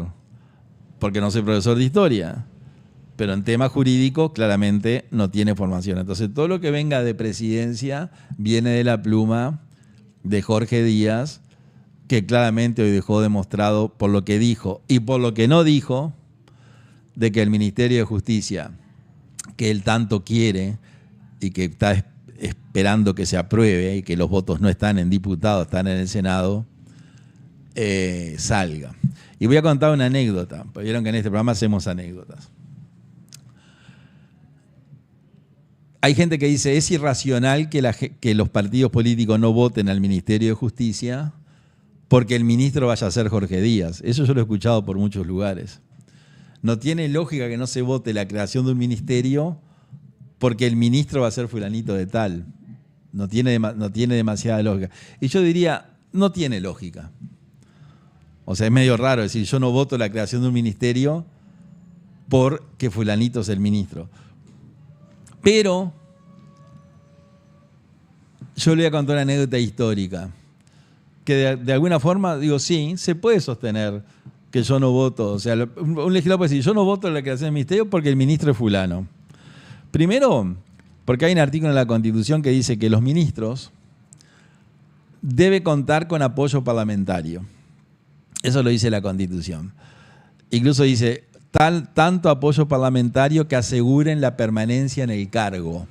porque no soy profesor de historia. Pero en temas jurídicos claramente no tiene formación. Entonces todo lo que venga de presidencia viene de la pluma de Jorge Díaz, que claramente hoy dejó demostrado por lo que dijo y por lo que no dijo, de que el Ministerio de Justicia, que él tanto quiere y que está esperando que se apruebe y que los votos no están en diputados, están en el Senado, salga. Y voy a contar una anécdota, porque vieron que en este programa hacemos anécdotas. Hay gente que dice, es irracional que los partidos políticos no voten al Ministerio de Justicia porque el ministro vaya a ser Jorge Díaz. Eso yo lo he escuchado por muchos lugares. No tiene lógica que no se vote la creación de un ministerio porque el ministro va a ser fulanito de tal. No tiene demasiada lógica. Y yo diría, no tiene lógica. O sea, es medio raro decir, yo no voto la creación de un ministerio porque fulanito es el ministro. Pero yo le voy a contar una anécdota histórica, que de alguna forma, digo, sí, se puede sostener que yo no voto. O sea, un legislador puede decir, yo no voto la creación del ministerio porque el ministro es fulano. Primero, porque hay un artículo en la Constitución que dice que los ministros deben contar con apoyo parlamentario. Eso lo dice la Constitución. Incluso dice, tanto apoyo parlamentario que aseguren la permanencia en el cargo.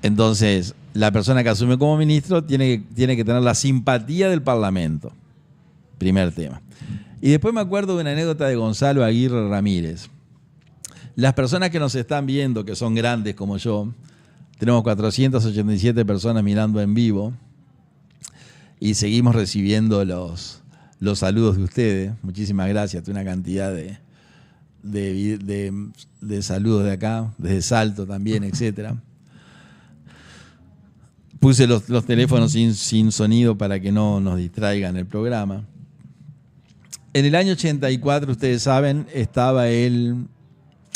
Entonces, la persona que asume como ministro tiene que tener la simpatía del Parlamento. Primer tema. Y después me acuerdo de una anécdota de Gonzalo Aguirre Ramírez. Las personas que nos están viendo, que son grandes como yo, tenemos 487 personas mirando en vivo y seguimos recibiendo los saludos de ustedes. Muchísimas gracias. Una cantidad de saludos de acá, desde Salto también, etc. Puse los teléfonos sin sonido para que no nos distraigan el programa. En el año 84, ustedes saben, estaba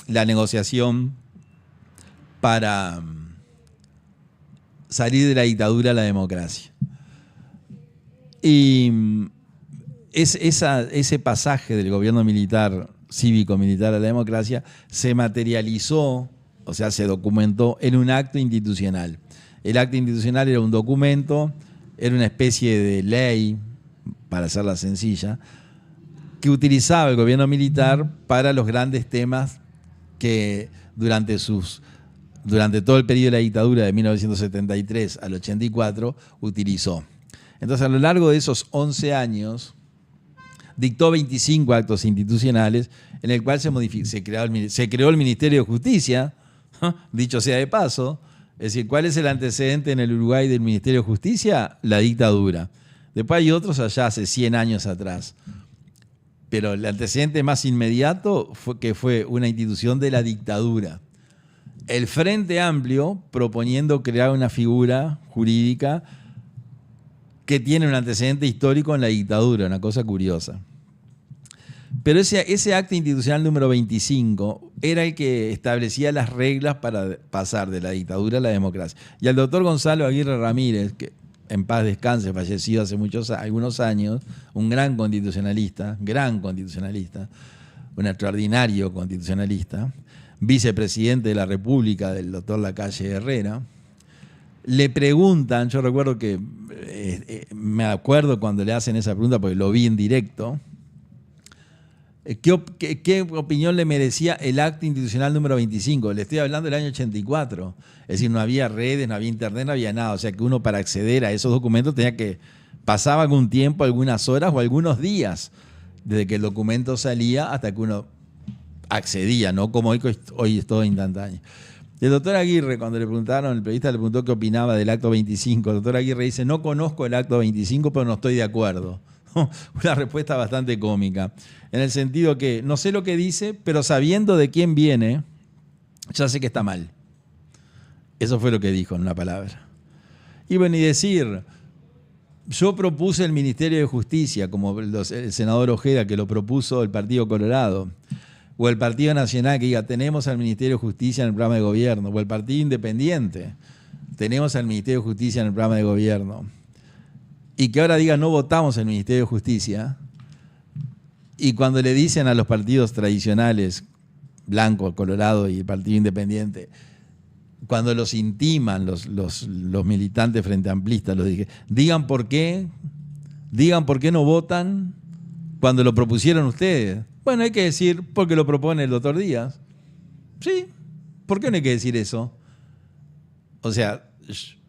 la negociación para salir de la dictadura a la democracia. Y ese pasaje del gobierno militar, cívico-militar a la democracia, se materializó, o sea, se documentó en un acto institucional. El acto institucional era un documento, era una especie de ley, para hacerla sencilla, que utilizaba el gobierno militar para los grandes temas que durante todo el periodo de la dictadura de 1973 al 84 utilizó. Entonces, a lo largo de esos 11 años, dictó 25 actos institucionales en el cual se creó el Ministerio de Justicia, dicho sea de paso. Es decir, ¿cuál es el antecedente en el Uruguay del Ministerio de Justicia? La dictadura. Después hay otros allá hace 100 años atrás. Pero el antecedente más inmediato fue una institución de la dictadura. El Frente Amplio proponiendo crear una figura jurídica que tiene un antecedente histórico en la dictadura, una cosa curiosa. Pero ese acto institucional número 25 era el que establecía las reglas para pasar de la dictadura a la democracia. Y al doctor Gonzalo Aguirre Ramírez, que en paz descanse, fallecido hace algunos años, un gran constitucionalista, un extraordinario constitucionalista, vicepresidente de la República del doctor Lacalle Herrera. Le preguntan, yo recuerdo que, me acuerdo cuando le hacen esa pregunta porque lo vi en directo, ¿qué opinión le merecía el acto institucional número 25? Le estoy hablando del año 84. Es decir, no había redes, no había internet, no había nada. O sea que uno para acceder a esos documentos tenía que pasar algún tiempo, algunas horas o algunos días desde que el documento salía hasta que uno accedía, no como hoy es todo instantáneo. El doctor Aguirre, cuando le preguntaron, el periodista le preguntó qué opinaba del acto 25, el doctor Aguirre dice, no conozco el acto 25, pero no estoy de acuerdo. Una respuesta bastante cómica, en el sentido que no sé lo que dice, pero sabiendo de quién viene, ya sé que está mal. Eso fue lo que dijo en una palabra. Y bueno, y decir, yo propuse el Ministerio de Justicia, como el senador Ojeda, que lo propuso el Partido Colorado, o el Partido Nacional que diga, tenemos al Ministerio de Justicia en el programa de gobierno, o el Partido Independiente, tenemos al Ministerio de Justicia en el programa de gobierno, y que ahora diga, no votamos el Ministerio de Justicia, y cuando le dicen a los partidos tradicionales, Blanco, Colorado y el Partido Independiente, cuando los intiman los militantes frente amplistas, los dije, digan por qué no votan cuando lo propusieron ustedes. Bueno, hay que decir porque lo propone el doctor Díaz. Sí, ¿por qué no hay que decir eso? O sea,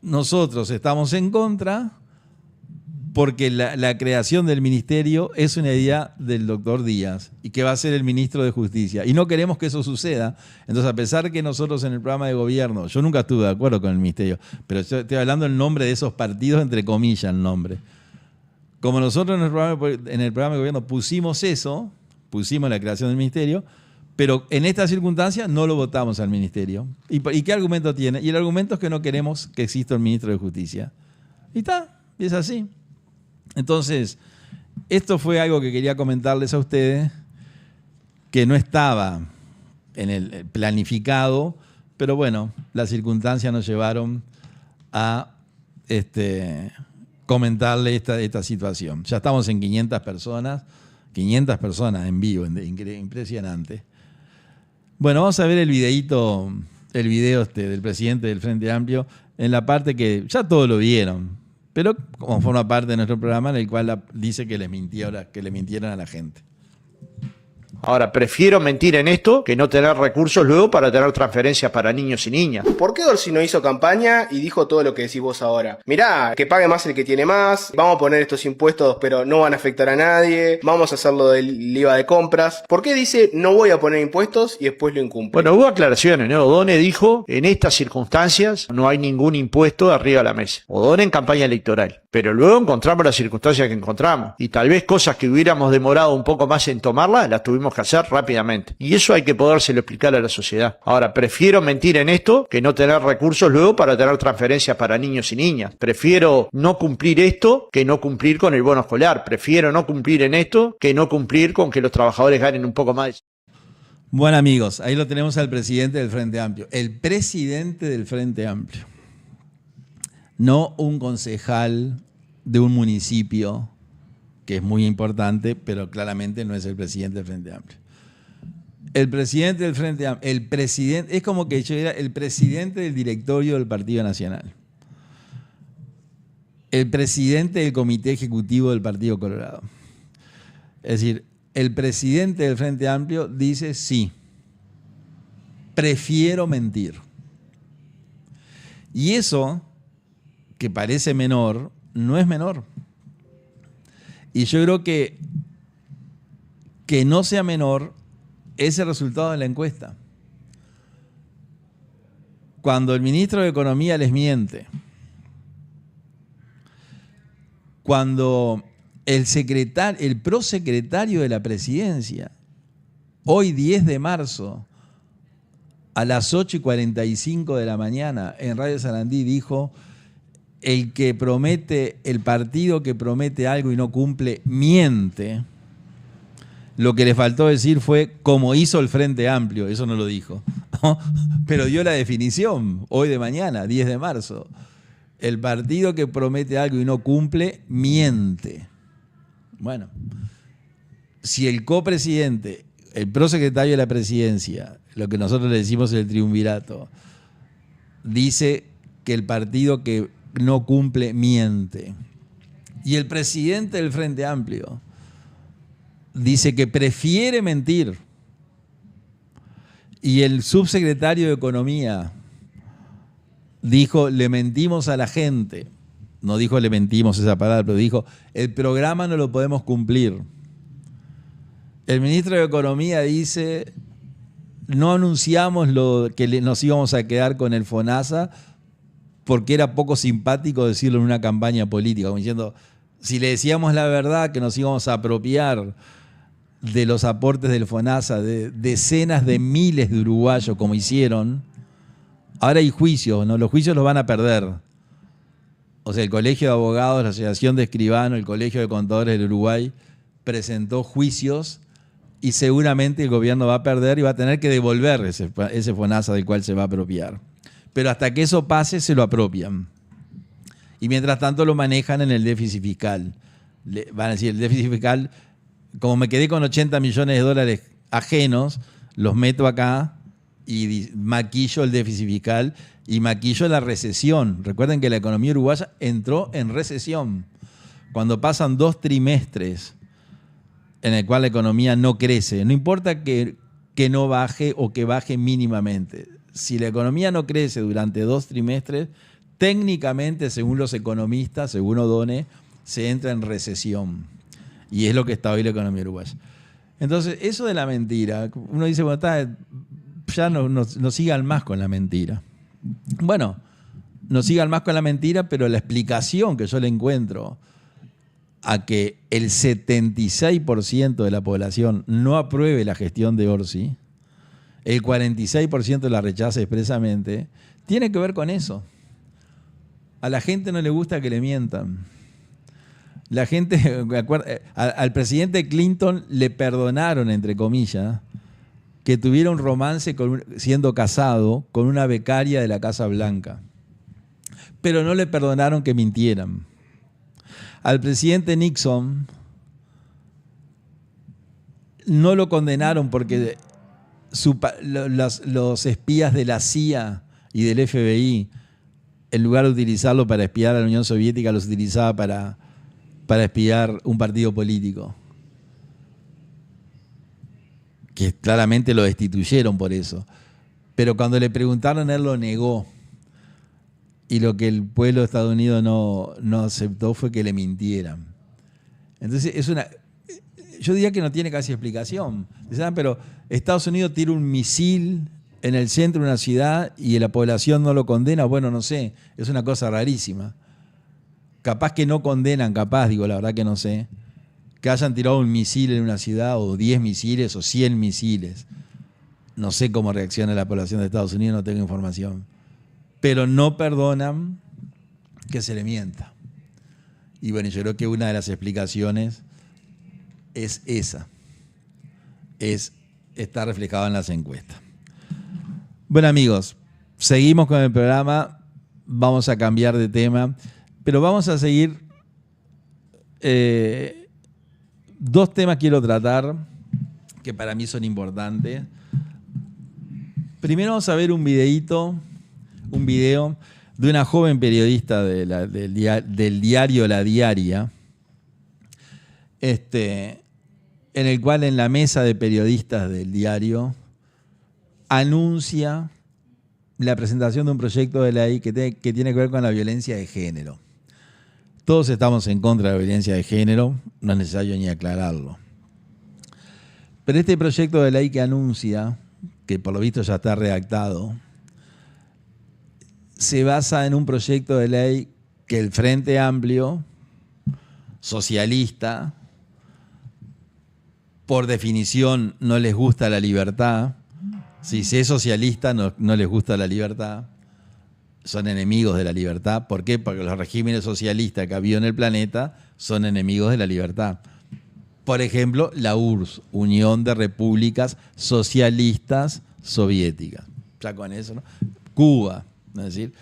nosotros estamos en contra porque la creación del ministerio es una idea del doctor Díaz y que va a ser el ministro de Justicia. Y no queremos que eso suceda. Entonces, a pesar que nosotros en el programa de gobierno, yo nunca estuve de acuerdo con el ministerio, pero estoy hablando el nombre de esos partidos, entre comillas el nombre. Como nosotros en el programa de gobierno pusimos eso, pusimos la creación del ministerio, pero en esta circunstancia no lo votamos al ministerio. ¿Y qué argumento tiene? Y el argumento es que no queremos que exista un ministro de Justicia. Y está, y es así. Entonces, esto fue algo que quería comentarles a ustedes, que no estaba en el planificado, pero bueno, las circunstancias nos llevaron a comentarle esta situación. Ya estamos en 500 personas en vivo, impresionante. Bueno, vamos a ver el video del presidente del Frente Amplio en la parte que ya todos lo vieron, pero como forma parte de nuestro programa en el cual dice que le mintieron a la gente. Ahora, prefiero mentir en esto que no tener recursos luego para tener transferencias para niños y niñas. ¿Por qué Dorsi no hizo campaña y dijo todo lo que decís vos ahora? Mirá, que pague más el que tiene más, vamos a poner estos impuestos pero no van a afectar a nadie, vamos a hacerlo del IVA de compras. ¿Por qué dice no voy a poner impuestos y después lo incumple? Bueno, hubo aclaraciones, ¿no? O'Donnell dijo, en estas circunstancias no hay ningún impuesto arriba de la mesa. O'Donnell en campaña electoral. Pero luego encontramos las circunstancias que encontramos. Y tal vez cosas que hubiéramos demorado un poco más en tomarlas, las tuvimos que hacer rápidamente. Y eso hay que podérselo explicar a la sociedad. Ahora, prefiero mentir en esto que no tener recursos luego para tener transferencias para niños y niñas. Prefiero no cumplir esto que no cumplir con el bono escolar. Prefiero no cumplir en esto que no cumplir con que los trabajadores ganen un poco más. Bueno, amigos, ahí lo tenemos al presidente del Frente Amplio. El presidente del Frente Amplio. No un concejal de un municipio, que es muy importante, pero claramente no es el presidente del Frente Amplio. El presidente del Frente Amplio, es como que yo era el presidente del directorio del Partido Nacional, el presidente del Comité Ejecutivo del Partido Colorado. Es decir, el presidente del Frente Amplio dice sí, prefiero mentir. Y eso, que parece menor, no es menor. Y yo creo que no sea menor es el resultado de la encuesta. Cuando el ministro de Economía les miente, cuando el prosecretario de la presidencia, hoy 10 de marzo, a las 8:45 de la mañana, en Radio Sarandí dijo: el partido que promete algo y no cumple, miente. Lo que le faltó decir fue como hizo el Frente Amplio, eso no lo dijo, ¿no? Pero dio la definición hoy de mañana, 10 de marzo. El partido que promete algo y no cumple, miente. Bueno, si el copresidente el prosecretario de la presidencia, lo que nosotros le decimos el triunvirato, dice que el partido que no cumple miente. Y el presidente del Frente Amplio dice que prefiere mentir. Y el subsecretario de Economía dijo, le mentimos a la gente. No dijo le mentimos esa palabra, pero dijo, el programa no lo podemos cumplir. El ministro de Economía dice, no anunciamos que nos íbamos a quedar con el FONASA porque era poco simpático decirlo en una campaña política, como diciendo, si le decíamos la verdad que nos íbamos a apropiar de los aportes del FONASA, de decenas de miles de uruguayos como hicieron, ahora hay juicios, ¿no? Los juicios los van a perder. O sea, el Colegio de Abogados, la Asociación de Escribanos, el Colegio de Contadores del Uruguay presentó juicios y seguramente el gobierno va a perder y va a tener que devolver ese FONASA del cual se va a apropiar. Pero hasta que eso pase, se lo apropian. Y mientras tanto lo manejan en el déficit fiscal. Van a decir, el déficit fiscal, como me quedé con 80 millones de dólares ajenos, los meto acá y maquillo el déficit fiscal y maquillo la recesión. Recuerden que la economía uruguaya entró en recesión. Cuando pasan 2 trimestres en el cual la economía no crece, no importa que no baje o que baje mínimamente. Si la economía no crece durante 2 trimestres, técnicamente, según los economistas, según O'Donnell, se entra en recesión. Y es lo que está hoy la economía uruguaya. Entonces, eso de la mentira, uno dice, bueno, ya no sigan más con la mentira. Bueno, no sigan más con la mentira, pero la explicación que yo le encuentro a que el 76% de la población no apruebe la gestión de Orsi, el 46% la rechaza expresamente, tiene que ver con eso. A la gente no le gusta que le mientan. La gente, al presidente Clinton le perdonaron, entre comillas, que tuviera un romance siendo casado con una becaria de la Casa Blanca. Pero no le perdonaron que mintieran. Al presidente Nixon no lo condenaron porque los espías de la CIA y del FBI, en lugar de utilizarlo para espiar a la Unión Soviética, los utilizaba para espiar un partido político. Que claramente lo destituyeron por eso. Pero cuando le preguntaron, él lo negó. Y lo que el pueblo de Estados Unidos no aceptó fue que le mintieran. Entonces, yo diría que no tiene casi explicación. Dicen, pero Estados Unidos tira un misil en el centro de una ciudad y la población no lo condena. Bueno, no sé, es una cosa rarísima. Capaz que no condenan, la verdad que no sé, que hayan tirado un misil en una ciudad, o 10 misiles, o 100 misiles. No sé cómo reacciona la población de Estados Unidos, no tengo información. Pero no perdonan que se le mienta. Y bueno, yo creo que una de las explicaciones es esa. Está reflejado en las encuestas. Bueno, amigos, seguimos con el programa. Vamos a cambiar de tema. Pero vamos a seguir. 2 temas quiero tratar que para mí son importantes. Primero vamos a ver un video de una joven periodista del diario La Diaria, en el cual en la mesa de periodistas del diario anuncia la presentación de un proyecto de ley que tiene que ver con la violencia de género. Todos estamos en contra de la violencia de género, no es necesario ni aclararlo. Pero este proyecto de ley que anuncia, que por lo visto ya está redactado, se basa en un proyecto de ley que el Frente Amplio, socialista, por definición no les gusta la libertad. Si es socialista no les gusta la libertad. Son enemigos de la libertad. ¿Por qué? Porque los regímenes socialistas que ha habido en el planeta son enemigos de la libertad. Por ejemplo, la URSS, Unión de Repúblicas Socialistas Soviéticas. Ya con eso, ¿no? Cuba, es decir,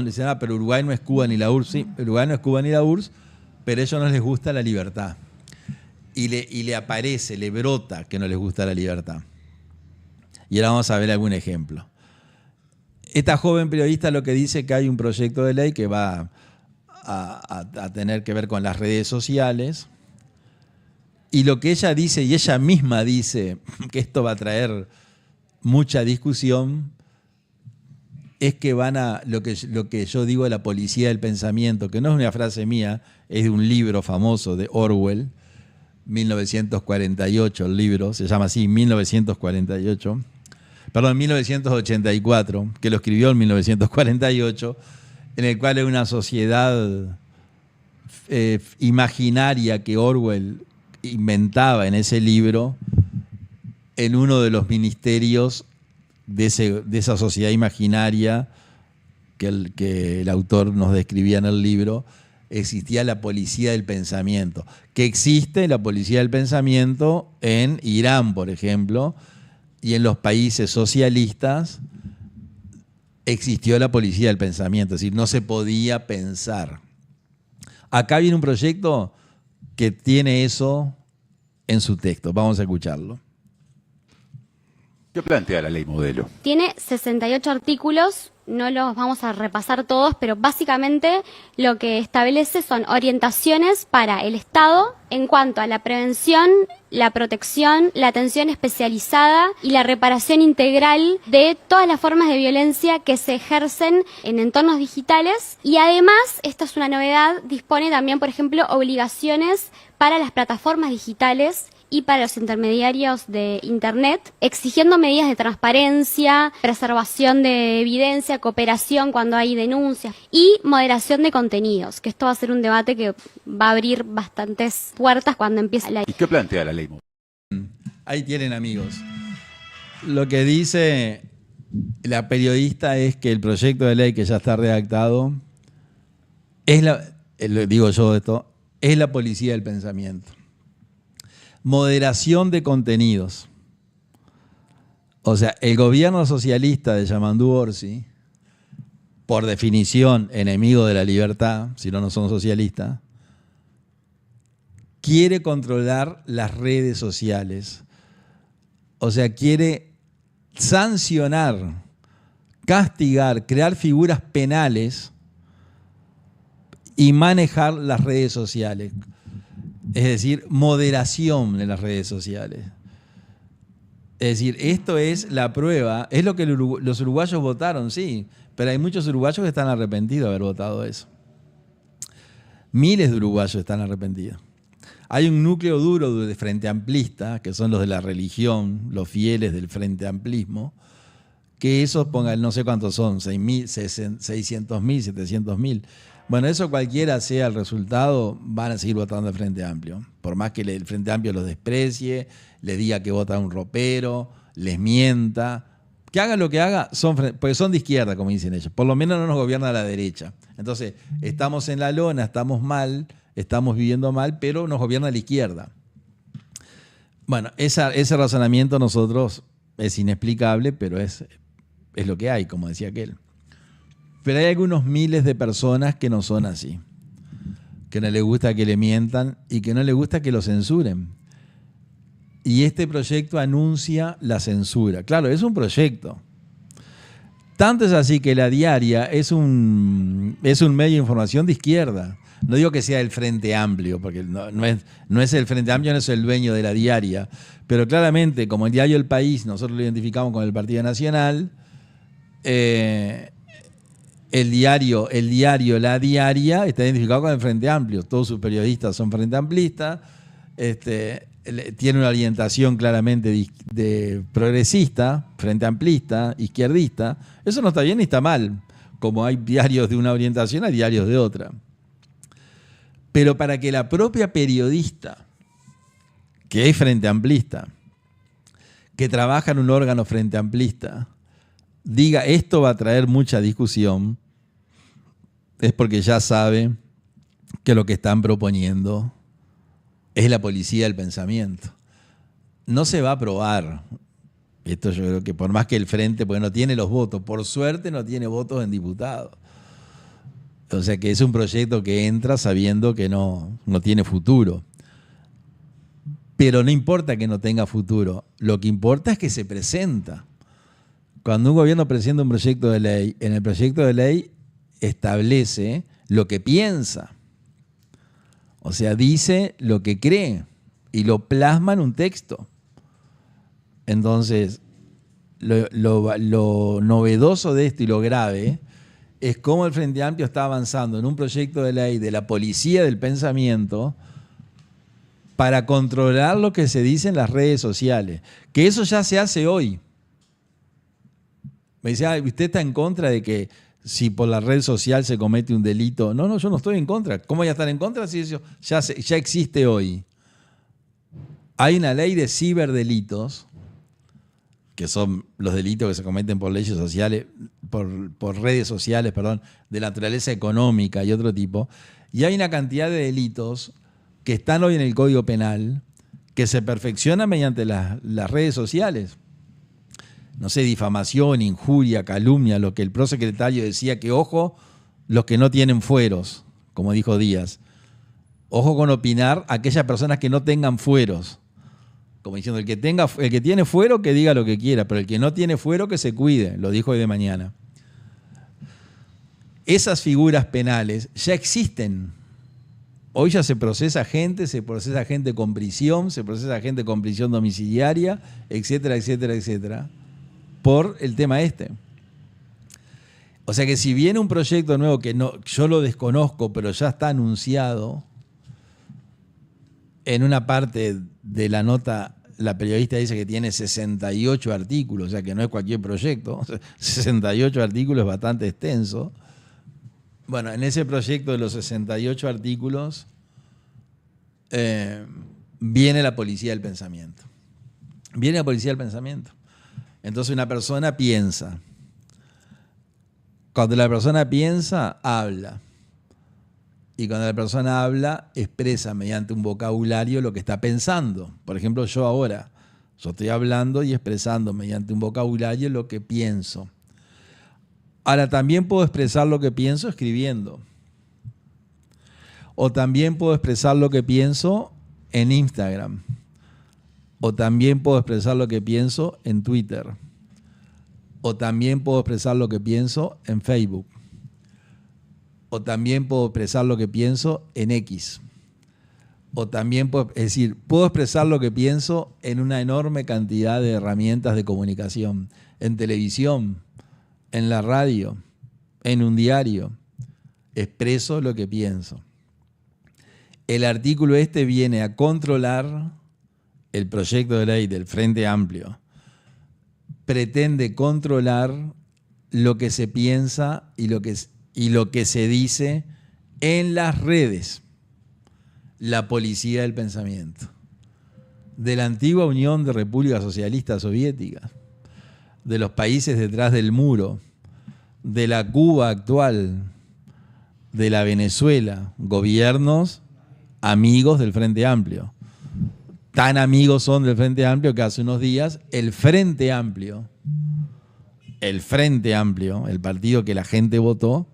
dicen, pero Uruguay no es Cuba ni la URSS. Sí, Uruguay no es Cuba ni la URSS, pero a ellos no les gusta la libertad. y le aparece, le brota que no les gusta la libertad. Y ahora vamos a ver algún ejemplo. Esta joven periodista lo que dice que hay un proyecto de ley que va a tener que ver con las redes sociales, y lo que ella dice, y ella misma dice que esto va a traer mucha discusión, es que van a, lo que yo digo de la policía del pensamiento, que no es una frase mía, es de un libro famoso de Orwell, 1948, el libro, se llama así, 1984, que lo escribió en 1948, en el cual es una sociedad imaginaria que Orwell inventaba en ese libro, en uno de los ministerios de esa sociedad imaginaria que el autor nos describía en el libro, existía la policía del pensamiento. Que existe la policía del pensamiento en Irán, por ejemplo, y en los países socialistas existió la policía del pensamiento, es decir, no se podía pensar. Acá viene un proyecto que tiene eso en su texto. Vamos a escucharlo. ¿Qué plantea la ley modelo? Tiene 68 artículos, no los vamos a repasar todos, pero básicamente lo que establece son orientaciones para el Estado en cuanto a la prevención, la protección, la atención especializada y la reparación integral de todas las formas de violencia que se ejercen en entornos digitales. Y además, esta es una novedad, dispone también, por ejemplo, obligaciones para las plataformas digitales y para los intermediarios de Internet, exigiendo medidas de transparencia, preservación de evidencia, cooperación cuando hay denuncias y moderación de contenidos, que esto va a ser un debate que va a abrir bastantes puertas cuando empiece la... ¿Y qué plantea la ley modelo? Ahí tienen, amigos. Lo que dice la periodista es que el proyecto de ley que ya está redactado es digo yo esto, es la policía del pensamiento. Moderación de contenidos. O sea, el gobierno socialista de Yamandu Orsi, por definición enemigo de la libertad, si no son socialistas, quiere controlar las redes sociales. O sea, quiere sancionar, castigar, crear figuras penales y manejar las redes sociales. Es decir, moderación de las redes sociales. Es decir, esto es la prueba, es lo que los uruguayos votaron, sí, pero hay muchos uruguayos que están arrepentidos de haber votado eso. Miles de uruguayos están arrepentidos. Hay un núcleo duro de Frente Amplista, que son los de la religión, los fieles del Frente Amplismo, que esos, pongan, no sé cuántos son, 600.000, 700.000. Bueno, eso cualquiera sea el resultado, van a seguir votando al Frente Amplio. Por más que el Frente Amplio los desprecie, les diga que vota un ropero, les mienta. Que haga lo que haga, porque son de izquierda, como dicen ellos. Por lo menos no nos gobierna la derecha. Entonces, estamos en la lona, estamos mal, estamos viviendo mal, pero nos gobierna la izquierda. Bueno, ese razonamiento nosotros es inexplicable, pero es lo que hay, como decía aquel. Pero hay algunos miles de personas que no son así, que no les gusta que le mientan y que no les gusta que lo censuren. Y este proyecto anuncia la censura. Claro, es un proyecto. Tanto es así que La Diaria es un medio de información de izquierda. No digo que sea el Frente Amplio, porque no es el Frente Amplio, no es el dueño de La Diaria. Pero claramente, como el diario El País, nosotros lo identificamos con el Partido Nacional, el diario La Diaria está identificado con el Frente Amplio. Todos sus periodistas son frente amplistas. Tiene una orientación claramente de progresista, frente amplista, izquierdista. Eso no está bien ni está mal. Como hay diarios de una orientación, hay diarios de otra. Pero para que la propia periodista, que es frente amplista, que trabaja en un órgano frente amplista, diga esto va a traer mucha discusión, es porque ya sabe que lo que están proponiendo es la policía del pensamiento. No se va a aprobar. Esto yo creo que por más que el Frente, porque no tiene los votos, por suerte no tiene votos en diputados. O sea que es un proyecto que entra sabiendo que no tiene futuro. Pero no importa que no tenga futuro, lo que importa es que se presenta. Cuando un gobierno presenta un proyecto de ley, en el proyecto de ley establece lo que piensa. O sea, dice lo que cree y lo plasma en un texto. Entonces, lo novedoso de esto y lo grave es cómo el Frente Amplio está avanzando en un proyecto de ley de la policía del pensamiento para controlar lo que se dice en las redes sociales. Que eso ya se hace hoy. Me dice, ¿usted está en contra de que si por la red social se comete un delito? No, yo no estoy en contra. ¿Cómo voy a estar en contra si eso ya existe hoy? Hay una ley de ciberdelitos, que son los delitos que se cometen por leyes sociales, por redes sociales, perdón, de naturaleza económica y otro tipo. Y hay una cantidad de delitos que están hoy en el Código Penal que se perfeccionan mediante las redes sociales. No sé, difamación, injuria, calumnia, lo que el prosecretario decía, que ojo los que no tienen fueros, como dijo Díaz. Ojo con opinar a aquellas personas que no tengan fueros. Como diciendo, el que tiene fuero que diga lo que quiera, pero el que no tiene fuero que se cuide, lo dijo hoy de mañana. Esas figuras penales ya existen. Hoy ya se procesa gente con prisión, se procesa gente con prisión domiciliaria, etcétera, etcétera, etcétera, por el tema este. O sea que si viene un proyecto nuevo que no, yo lo desconozco, pero ya está anunciado, en una parte de la nota, la periodista dice que tiene 68 artículos, o sea que no es cualquier proyecto. 68 artículos es bastante extenso. Bueno, en ese proyecto de los 68 artículos viene la policía del pensamiento. Viene la policía del pensamiento. Entonces una persona piensa. Cuando la persona piensa, habla. Y cuando la persona habla, expresa mediante un vocabulario lo que está pensando. Por ejemplo, yo estoy hablando y expresando mediante un vocabulario lo que pienso. Ahora, también puedo expresar lo que pienso escribiendo. O también puedo expresar lo que pienso en Instagram. O también puedo expresar lo que pienso en Twitter. O también puedo expresar lo que pienso en Facebook. O también puedo expresar lo que pienso en X. O también puedo expresar lo que pienso en una enorme cantidad de herramientas de comunicación. En televisión, en la radio, en un diario. Expreso lo que pienso. El artículo este viene a controlar el proyecto de ley del Frente Amplio. Pretende controlar lo que se piensa y lo que se dice en las redes. La policía del pensamiento. De la antigua Unión de Repúblicas Socialistas Soviéticas, de los países detrás del muro, de la Cuba actual, de la Venezuela, gobiernos amigos del Frente Amplio. Tan amigos son del Frente Amplio que hace unos días el Frente Amplio, el partido que la gente votó,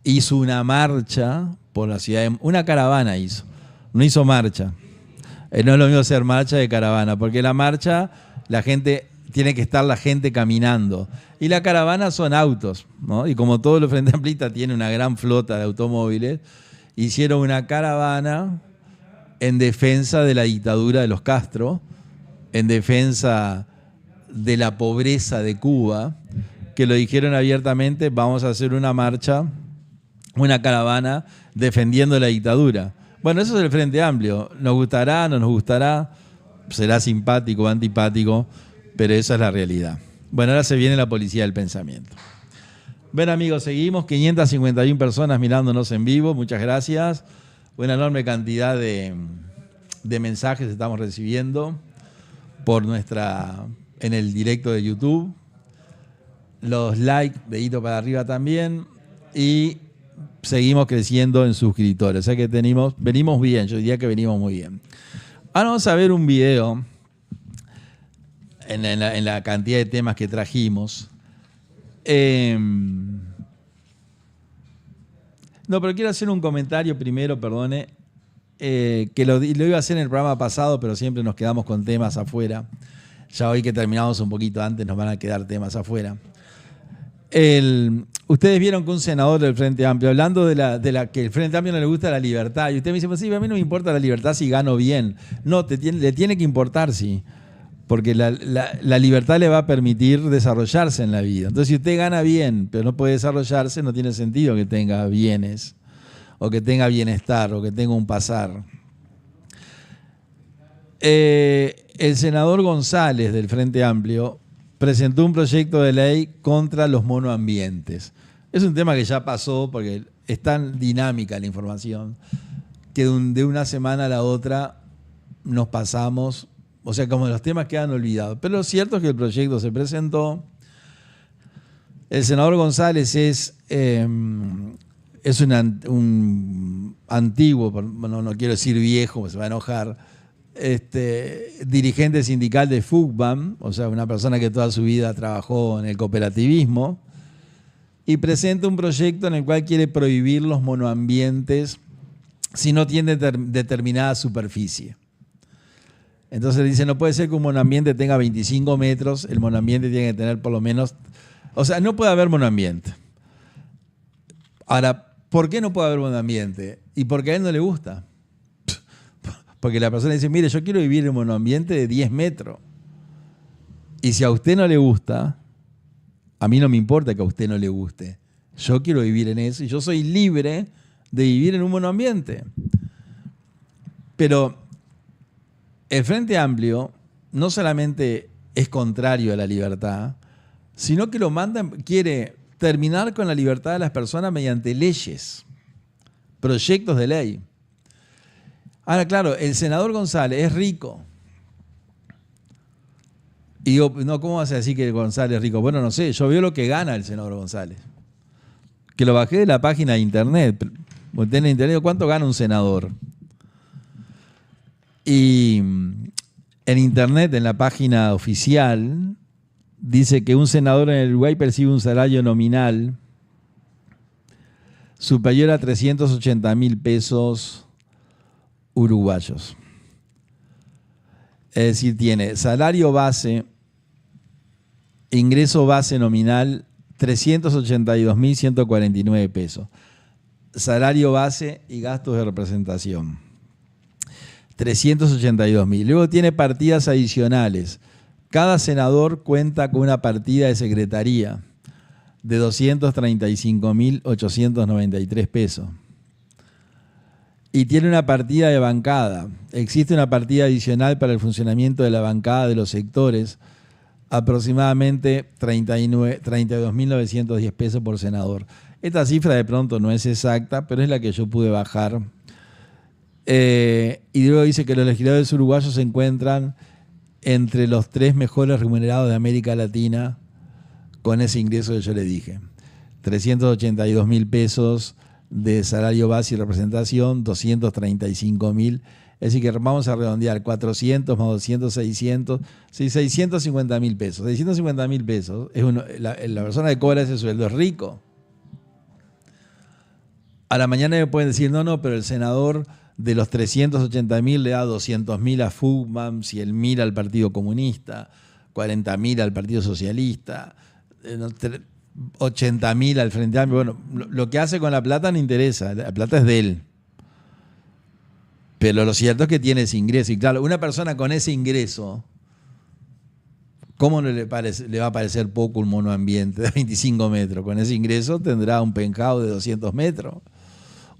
hizo una marcha por la ciudad una caravana hizo, no hizo marcha. No es lo mismo hacer marcha de caravana, porque la marcha, tiene que estar la gente caminando. Y la caravana son autos, ¿no? Y como todos los Frente Amplistas tienen una gran flota de automóviles, hicieron una caravana en defensa de la dictadura de los Castro, en defensa de la pobreza de Cuba, que lo dijeron abiertamente, vamos a hacer una marcha, una caravana defendiendo la dictadura. Bueno, eso es el Frente Amplio. Nos gustará, no nos gustará, será simpático o antipático, pero esa es la realidad. Bueno, ahora se viene la policía del pensamiento. Bueno, amigos, seguimos. 551 personas mirándonos en vivo. Muchas gracias. Una enorme cantidad de mensajes estamos recibiendo en el directo de YouTube. Los likes, dedito para arriba también. Y seguimos creciendo en suscriptores. O sea que venimos bien. Yo diría que venimos muy bien. Ahora vamos a ver un video en la cantidad de temas que trajimos. No, pero quiero hacer un comentario primero, perdone, que lo iba a hacer en el programa pasado, pero siempre nos quedamos con temas afuera. Ya hoy que terminamos un poquito antes nos van a quedar temas afuera. Ustedes vieron que un senador del Frente Amplio, hablando de la que el Frente Amplio no le gusta la libertad, y usted me dice, pues sí, a mí no me importa la libertad si gano bien. No, le tiene que importar, sí. Porque la libertad le va a permitir desarrollarse en la vida. Entonces, si usted gana bien, pero no puede desarrollarse, no tiene sentido que tenga bienes, o que tenga bienestar, o que tenga un pasar. El senador González del Frente Amplio presentó un proyecto de ley contra los monoambientes. Es un tema que ya pasó porque es tan dinámica la información que de una semana a la otra nos pasamos, o sea, como los temas quedan olvidados. Pero lo cierto es que el proyecto se presentó. El senador González es un antiguo, no quiero decir viejo, porque se va a enojar, dirigente sindical de FUCBAM, o sea, una persona que toda su vida trabajó en el cooperativismo, y presenta un proyecto en el cual quiere prohibir los monoambientes si no tiene determinada superficie. Entonces dice, no puede ser que un monoambiente tenga 25 metros, el monoambiente tiene que tener por lo menos... O sea, no puede haber monoambiente. Ahora, ¿por qué no puede haber monoambiente? Y porque a él no le gusta. Porque la persona dice, mire, yo quiero vivir en un monoambiente de 10 metros. Y si a usted no le gusta, a mí no me importa que a usted no le guste. Yo quiero vivir en eso y yo soy libre de vivir en un monoambiente. Pero el Frente Amplio no solamente es contrario a la libertad, sino que quiere terminar con la libertad de las personas mediante leyes, proyectos de ley. Ahora, claro, el senador González es rico. Y digo, no, ¿cómo vas a decir que González es rico? Bueno, no sé, yo veo lo que gana el senador González. Que lo bajé de la página de internet. En internet, ¿cuánto gana un senador? Y en internet, en la página oficial, dice que un senador en el Uruguay percibe un salario nominal superior a 380.000 pesos uruguayos. Es decir, tiene salario base, ingreso base nominal 382.149 pesos. Salario base y gastos de representación 382.000. Luego tiene partidas adicionales. Cada senador cuenta con una partida de secretaría de 235.893 pesos. Y tiene una partida de bancada. Existe una partida adicional para el funcionamiento de la bancada de los sectores, aproximadamente 32.910 pesos por senador. Esta cifra de pronto no es exacta, pero es la que yo pude bajar. Y luego dice que los legisladores uruguayos se encuentran entre los 3 mejores remunerados de América Latina con ese ingreso que yo le dije. 382.000 pesos de salario base y representación, 235.000. Es decir, que vamos a redondear 400 más 200, 600, sí, 650.000 pesos. 650.000 pesos, la persona que cobra ese sueldo es rico. A la mañana me pueden decir, no, pero el senador de los 380.000 le da 200.000 a FUCBAM, 100.000 al Partido Comunista, 40.000 al Partido Socialista, 80.000 al Frente Amplio. Bueno, lo que hace con la plata no interesa, la plata es de él. Pero lo cierto es que tiene ese ingreso. Y claro, una persona con ese ingreso, ¿cómo no le va a parecer poco un monoambiente de 25 metros? Con ese ingreso tendrá un penthouse de 200 metros.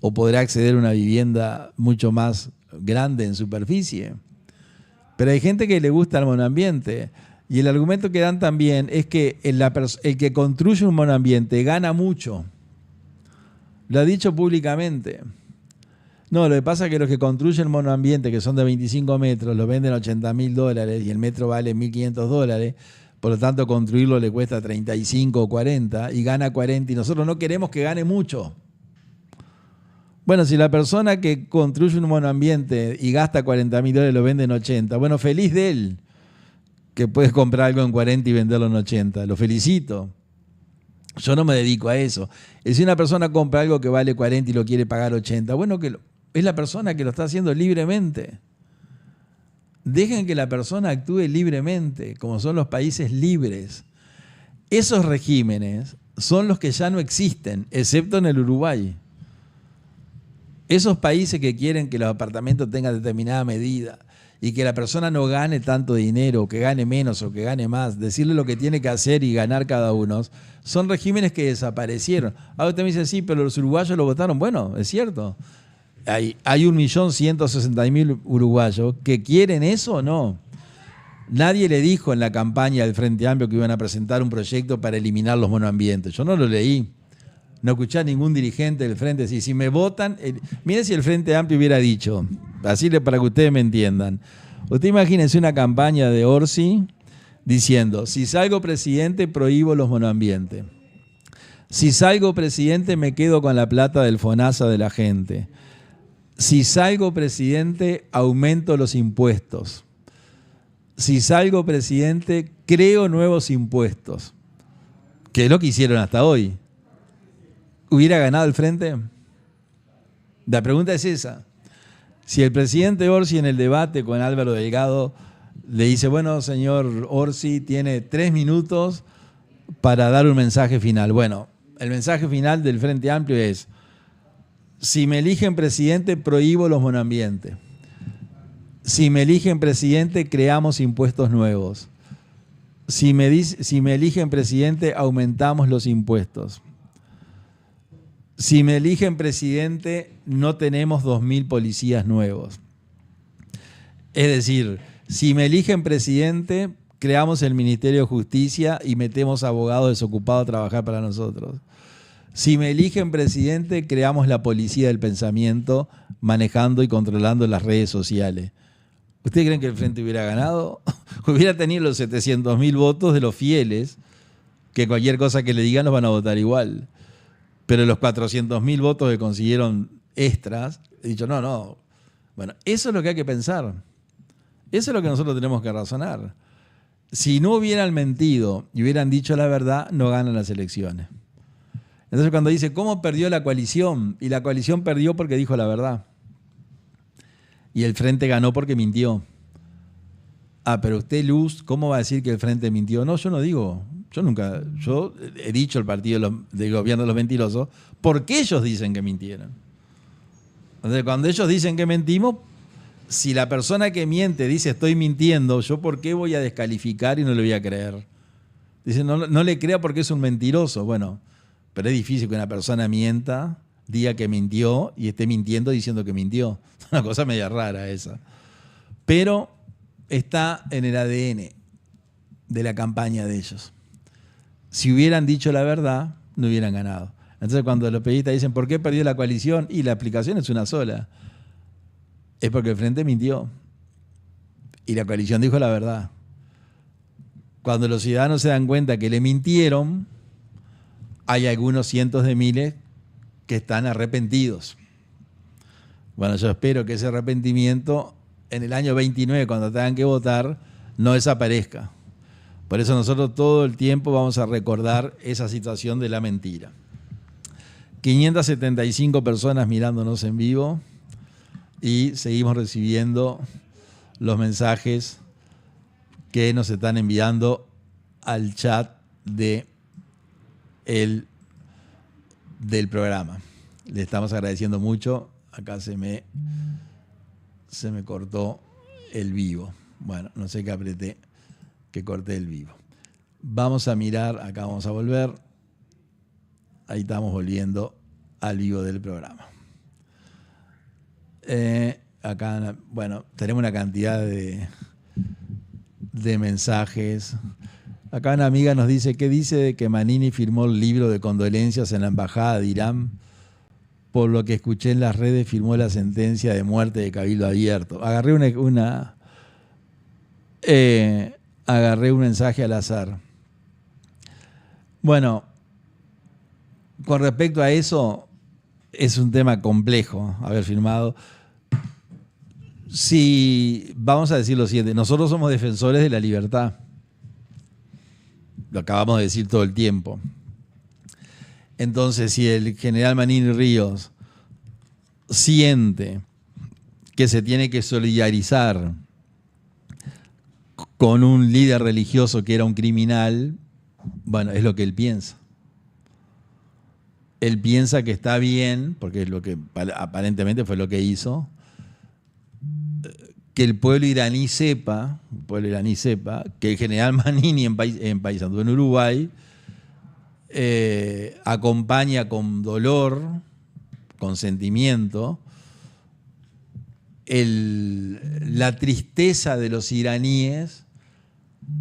O podrá acceder a una vivienda mucho más grande en superficie. Pero hay gente que le gusta el monoambiente. Y el argumento que dan también es que el que construye un monoambiente gana mucho. Lo ha dicho públicamente. No, lo que pasa es que los que construyen monoambiente, que son de 25 metros, lo venden a $80.000 y el metro vale $1.500. Por lo tanto, construirlo le cuesta 35 o 40 y gana 40. Y nosotros no queremos que gane mucho. Bueno, si la persona que construye un monoambiente y gasta $40.000 lo vende en 80, bueno, feliz de él, que puedes comprar algo en 40 y venderlo en 80. Lo felicito. Yo no me dedico a eso. Y si una persona compra algo que vale 40 y lo quiere pagar 80, bueno, que es la persona que lo está haciendo libremente. Dejen que la persona actúe libremente, como son los países libres. Esos regímenes son los que ya no existen, excepto en el Uruguay. Esos países que quieren que los apartamentos tengan determinada medida y que la persona no gane tanto dinero, o que gane menos o que gane más, decirle lo que tiene que hacer y ganar cada uno, son regímenes que desaparecieron. Ahora usted me dice, sí, pero los uruguayos lo votaron. Bueno, es cierto. Hay 1.160.000 uruguayos que quieren eso o no. Nadie le dijo en la campaña del Frente Amplio que iban a presentar un proyecto para eliminar los monoambientes. Yo no lo leí. No escuché a ningún dirigente del Frente decir, si me votan, miren si el Frente Amplio hubiera dicho, así para que ustedes me entiendan. Usted imagínense una campaña de Orsi diciendo, si salgo presidente prohíbo los monoambientes. Si salgo presidente me quedo con la plata del FONASA de la gente. Si salgo presidente aumento los impuestos. Si salgo presidente creo nuevos impuestos. Que es lo que hicieron hasta hoy. ¿Hubiera ganado el Frente? La pregunta es esa. Si el presidente Orsi en el debate con Álvaro Delgado le dice, bueno, señor Orsi, tiene 3 minutos para dar un mensaje final. Bueno, el mensaje final del Frente Amplio es, si me eligen presidente, prohíbo los monoambientes. Si me eligen presidente, creamos impuestos nuevos. Si me eligen presidente, aumentamos los impuestos. Si me eligen presidente, no tenemos 2.000 policías nuevos. Es decir, si me eligen presidente, creamos el Ministerio de Justicia y metemos abogados desocupados a trabajar para nosotros. Si me eligen presidente, creamos la policía del pensamiento, manejando y controlando las redes sociales. ¿Ustedes creen que el Frente hubiera ganado? Hubiera tenido los 700.000 votos de los fieles, que cualquier cosa que le digan los van a votar igual. Pero los 400.000 votos que consiguieron extras, he dicho, no. Bueno, eso es lo que hay que pensar. Eso es lo que nosotros tenemos que razonar. Si no hubieran mentido y hubieran dicho la verdad, no ganan las elecciones. Entonces cuando dice, ¿cómo perdió la coalición? Y la coalición perdió porque dijo la verdad. Y el Frente ganó porque mintió. Ah, pero usted, Luz, ¿cómo va a decir que el Frente mintió? No, yo no digo. Yo he dicho el partido del gobierno de los mentirosos porque ellos dicen que mintieron. Entonces, cuando ellos dicen que mentimos, si la persona que miente dice estoy mintiendo, ¿yo por qué voy a descalificar y no le voy a creer? Dice, no le crea porque es un mentiroso. Bueno, pero es difícil que una persona mienta, diga que mintió y esté mintiendo diciendo que mintió. Es una cosa media rara esa. Pero está en el ADN de la campaña de ellos. Si hubieran dicho la verdad, no hubieran ganado. Entonces cuando los periodistas dicen, ¿por qué perdió la coalición? Y la explicación es una sola. Es porque el Frente mintió. Y la coalición dijo la verdad. Cuando los ciudadanos se dan cuenta que le mintieron, hay algunos cientos de miles que están arrepentidos. Bueno, yo espero que ese arrepentimiento en el año 29, cuando tengan que votar, no desaparezca. Por eso nosotros todo el tiempo vamos a recordar esa situación de la mentira. 575 personas mirándonos en vivo y seguimos recibiendo los mensajes que nos están enviando al chat del programa. Le estamos agradeciendo mucho. Acá se me cortó el vivo. Bueno, no sé qué apreté, que corté el vivo. Vamos a mirar, acá vamos a volver. Ahí estamos volviendo al vivo del programa. Acá, bueno, tenemos una cantidad de mensajes. Acá una amiga nos dice, ¿qué dice de que Manini firmó el libro de condolencias en la embajada de Irán? Por lo que escuché en las redes, firmó la sentencia de muerte de Cabildo Abierto. Agarré un mensaje al azar. Bueno, con respecto a eso, es un tema complejo haber firmado. Si vamos a decir lo siguiente, nosotros somos defensores de la libertad. Lo acabamos de decir todo el tiempo. Entonces, si el general Manini Ríos siente que se tiene que solidarizar con un líder religioso que era un criminal, bueno, es lo que él piensa. Él piensa que está bien, porque es lo que aparentemente fue lo que hizo, que el pueblo iraní sepa que el general Manini en Paysandú, en Uruguay, acompaña con dolor, con sentimiento, la tristeza de los iraníes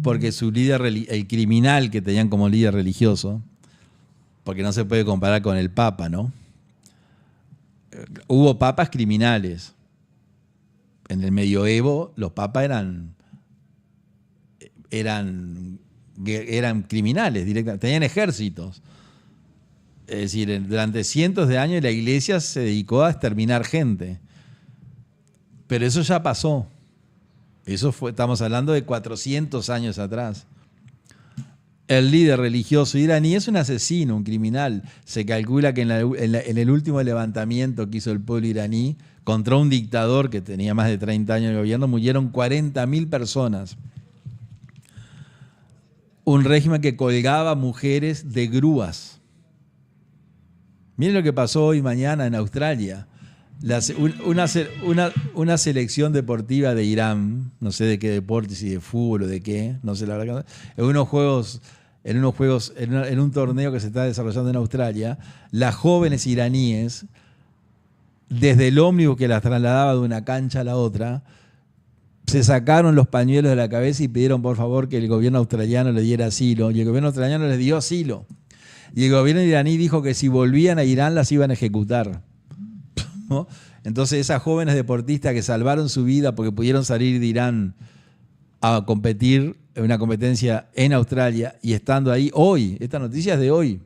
porque su líder, el criminal que tenían como líder religioso, porque no se puede comparar con el Papa, ¿no? Hubo papas criminales. En el medioevo los papas eran criminales directamente, tenían ejércitos. Es decir, durante cientos de años la iglesia se dedicó a exterminar gente. Pero eso ya pasó. Estamos hablando de 400 años atrás. El líder religioso iraní es un asesino, un criminal. Se calcula que en el último levantamiento que hizo el pueblo iraní contra un dictador que tenía más de 30 años de gobierno, murieron 40.000 personas. Un régimen que colgaba mujeres de grúas. Miren lo que pasó hoy mañana en Australia. Una selección deportiva de Irán, no sé de qué deporte, si de fútbol o de qué, no sé la verdad, en un torneo que se está desarrollando en Australia, las jóvenes iraníes, desde el ómnibus que las trasladaba de una cancha a la otra, se sacaron los pañuelos de la cabeza y pidieron por favor que el gobierno australiano les diera asilo, y el gobierno australiano les dio asilo. Y el gobierno iraní dijo que si volvían a Irán las iban a ejecutar, ¿no? Entonces esas jóvenes deportistas que salvaron su vida porque pudieron salir de Irán a competir en una competencia en Australia y estando ahí hoy, esta noticia es de hoy,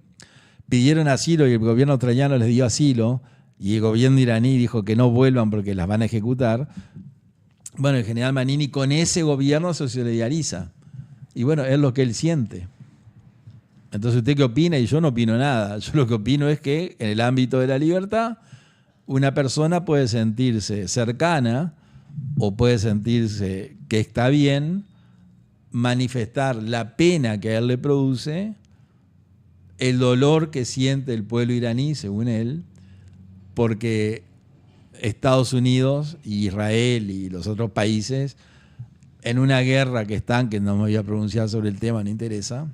pidieron asilo y el gobierno australiano les dio asilo y el gobierno iraní dijo que no vuelvan porque las van a ejecutar. Bueno, el general Manini con ese gobierno se solidariza y bueno, es lo que él siente. Entonces, ¿usted qué opina? Y yo no opino nada. Yo lo que opino es que en el ámbito de la libertad una persona puede sentirse cercana o puede sentirse que está bien manifestar la pena que a él le produce, el dolor que siente el pueblo iraní, según él, porque Estados Unidos y Israel y los otros países, en una guerra que están, que no me voy a pronunciar sobre el tema, no interesa,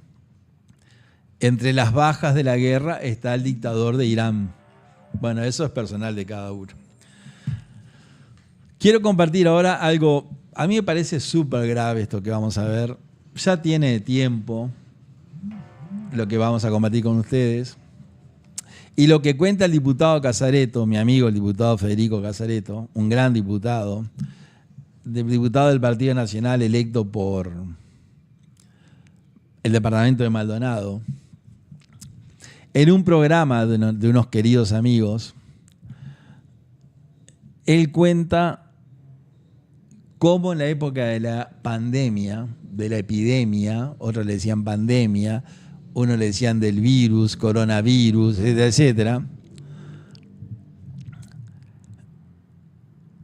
entre las bajas de la guerra está el dictador de Irán. Bueno, eso es personal de cada uno. Quiero compartir ahora algo, a mí me parece súper grave esto que vamos a ver. Ya tiene tiempo lo que vamos a compartir con ustedes. Y lo que cuenta el diputado Casareto, mi amigo el diputado Federico Casareto, un gran diputado del Partido Nacional electo por el departamento de Maldonado, en un programa de unos queridos amigos, él cuenta cómo en la época de la pandemia, de la epidemia, otros le decían pandemia, unos le decían del virus, coronavirus, etcétera, etcétera,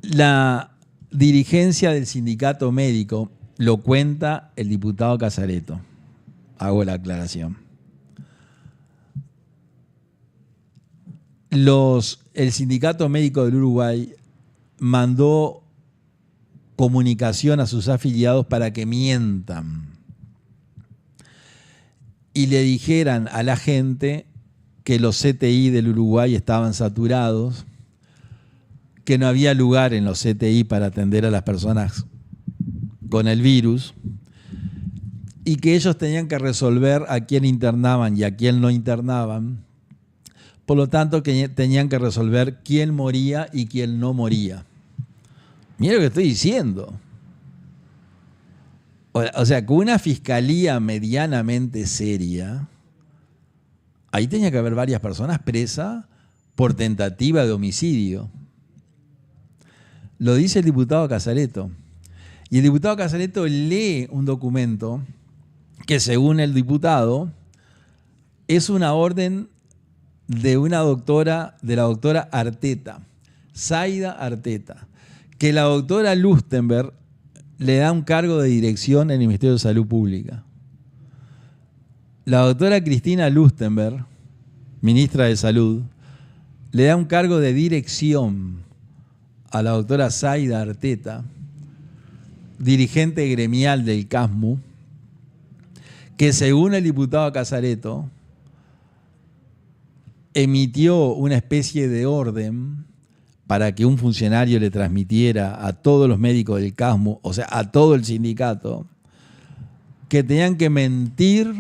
la dirigencia del sindicato médico lo cuenta el diputado Casareto. Hago la aclaración. El Sindicato Médico del Uruguay mandó comunicación a sus afiliados para que mientan y le dijeran a la gente que los CTI del Uruguay estaban saturados, que no había lugar en los CTI para atender a las personas con el virus y que ellos tenían que resolver a quién internaban y a quién no internaban. Por lo tanto, que tenían que resolver quién moría y quién no moría. Mira lo que estoy diciendo. O sea, con una fiscalía medianamente seria, ahí tenía que haber varias personas presas por tentativa de homicidio. Lo dice el diputado Casareto. Y el diputado Casareto lee un documento que, según el diputado, es una orden de la doctora Arteta, Zaida Arteta, que la doctora Lustenberg le da un cargo de dirección en el Ministerio de Salud Pública. La doctora Cristina Lustenberg, ministra de Salud, le da un cargo de dirección a la doctora Zaida Arteta, dirigente gremial del CASMU, que según el diputado Casareto, emitió una especie de orden para que un funcionario le transmitiera a todos los médicos del CASMU, o sea, a todo el sindicato, que tenían que mentir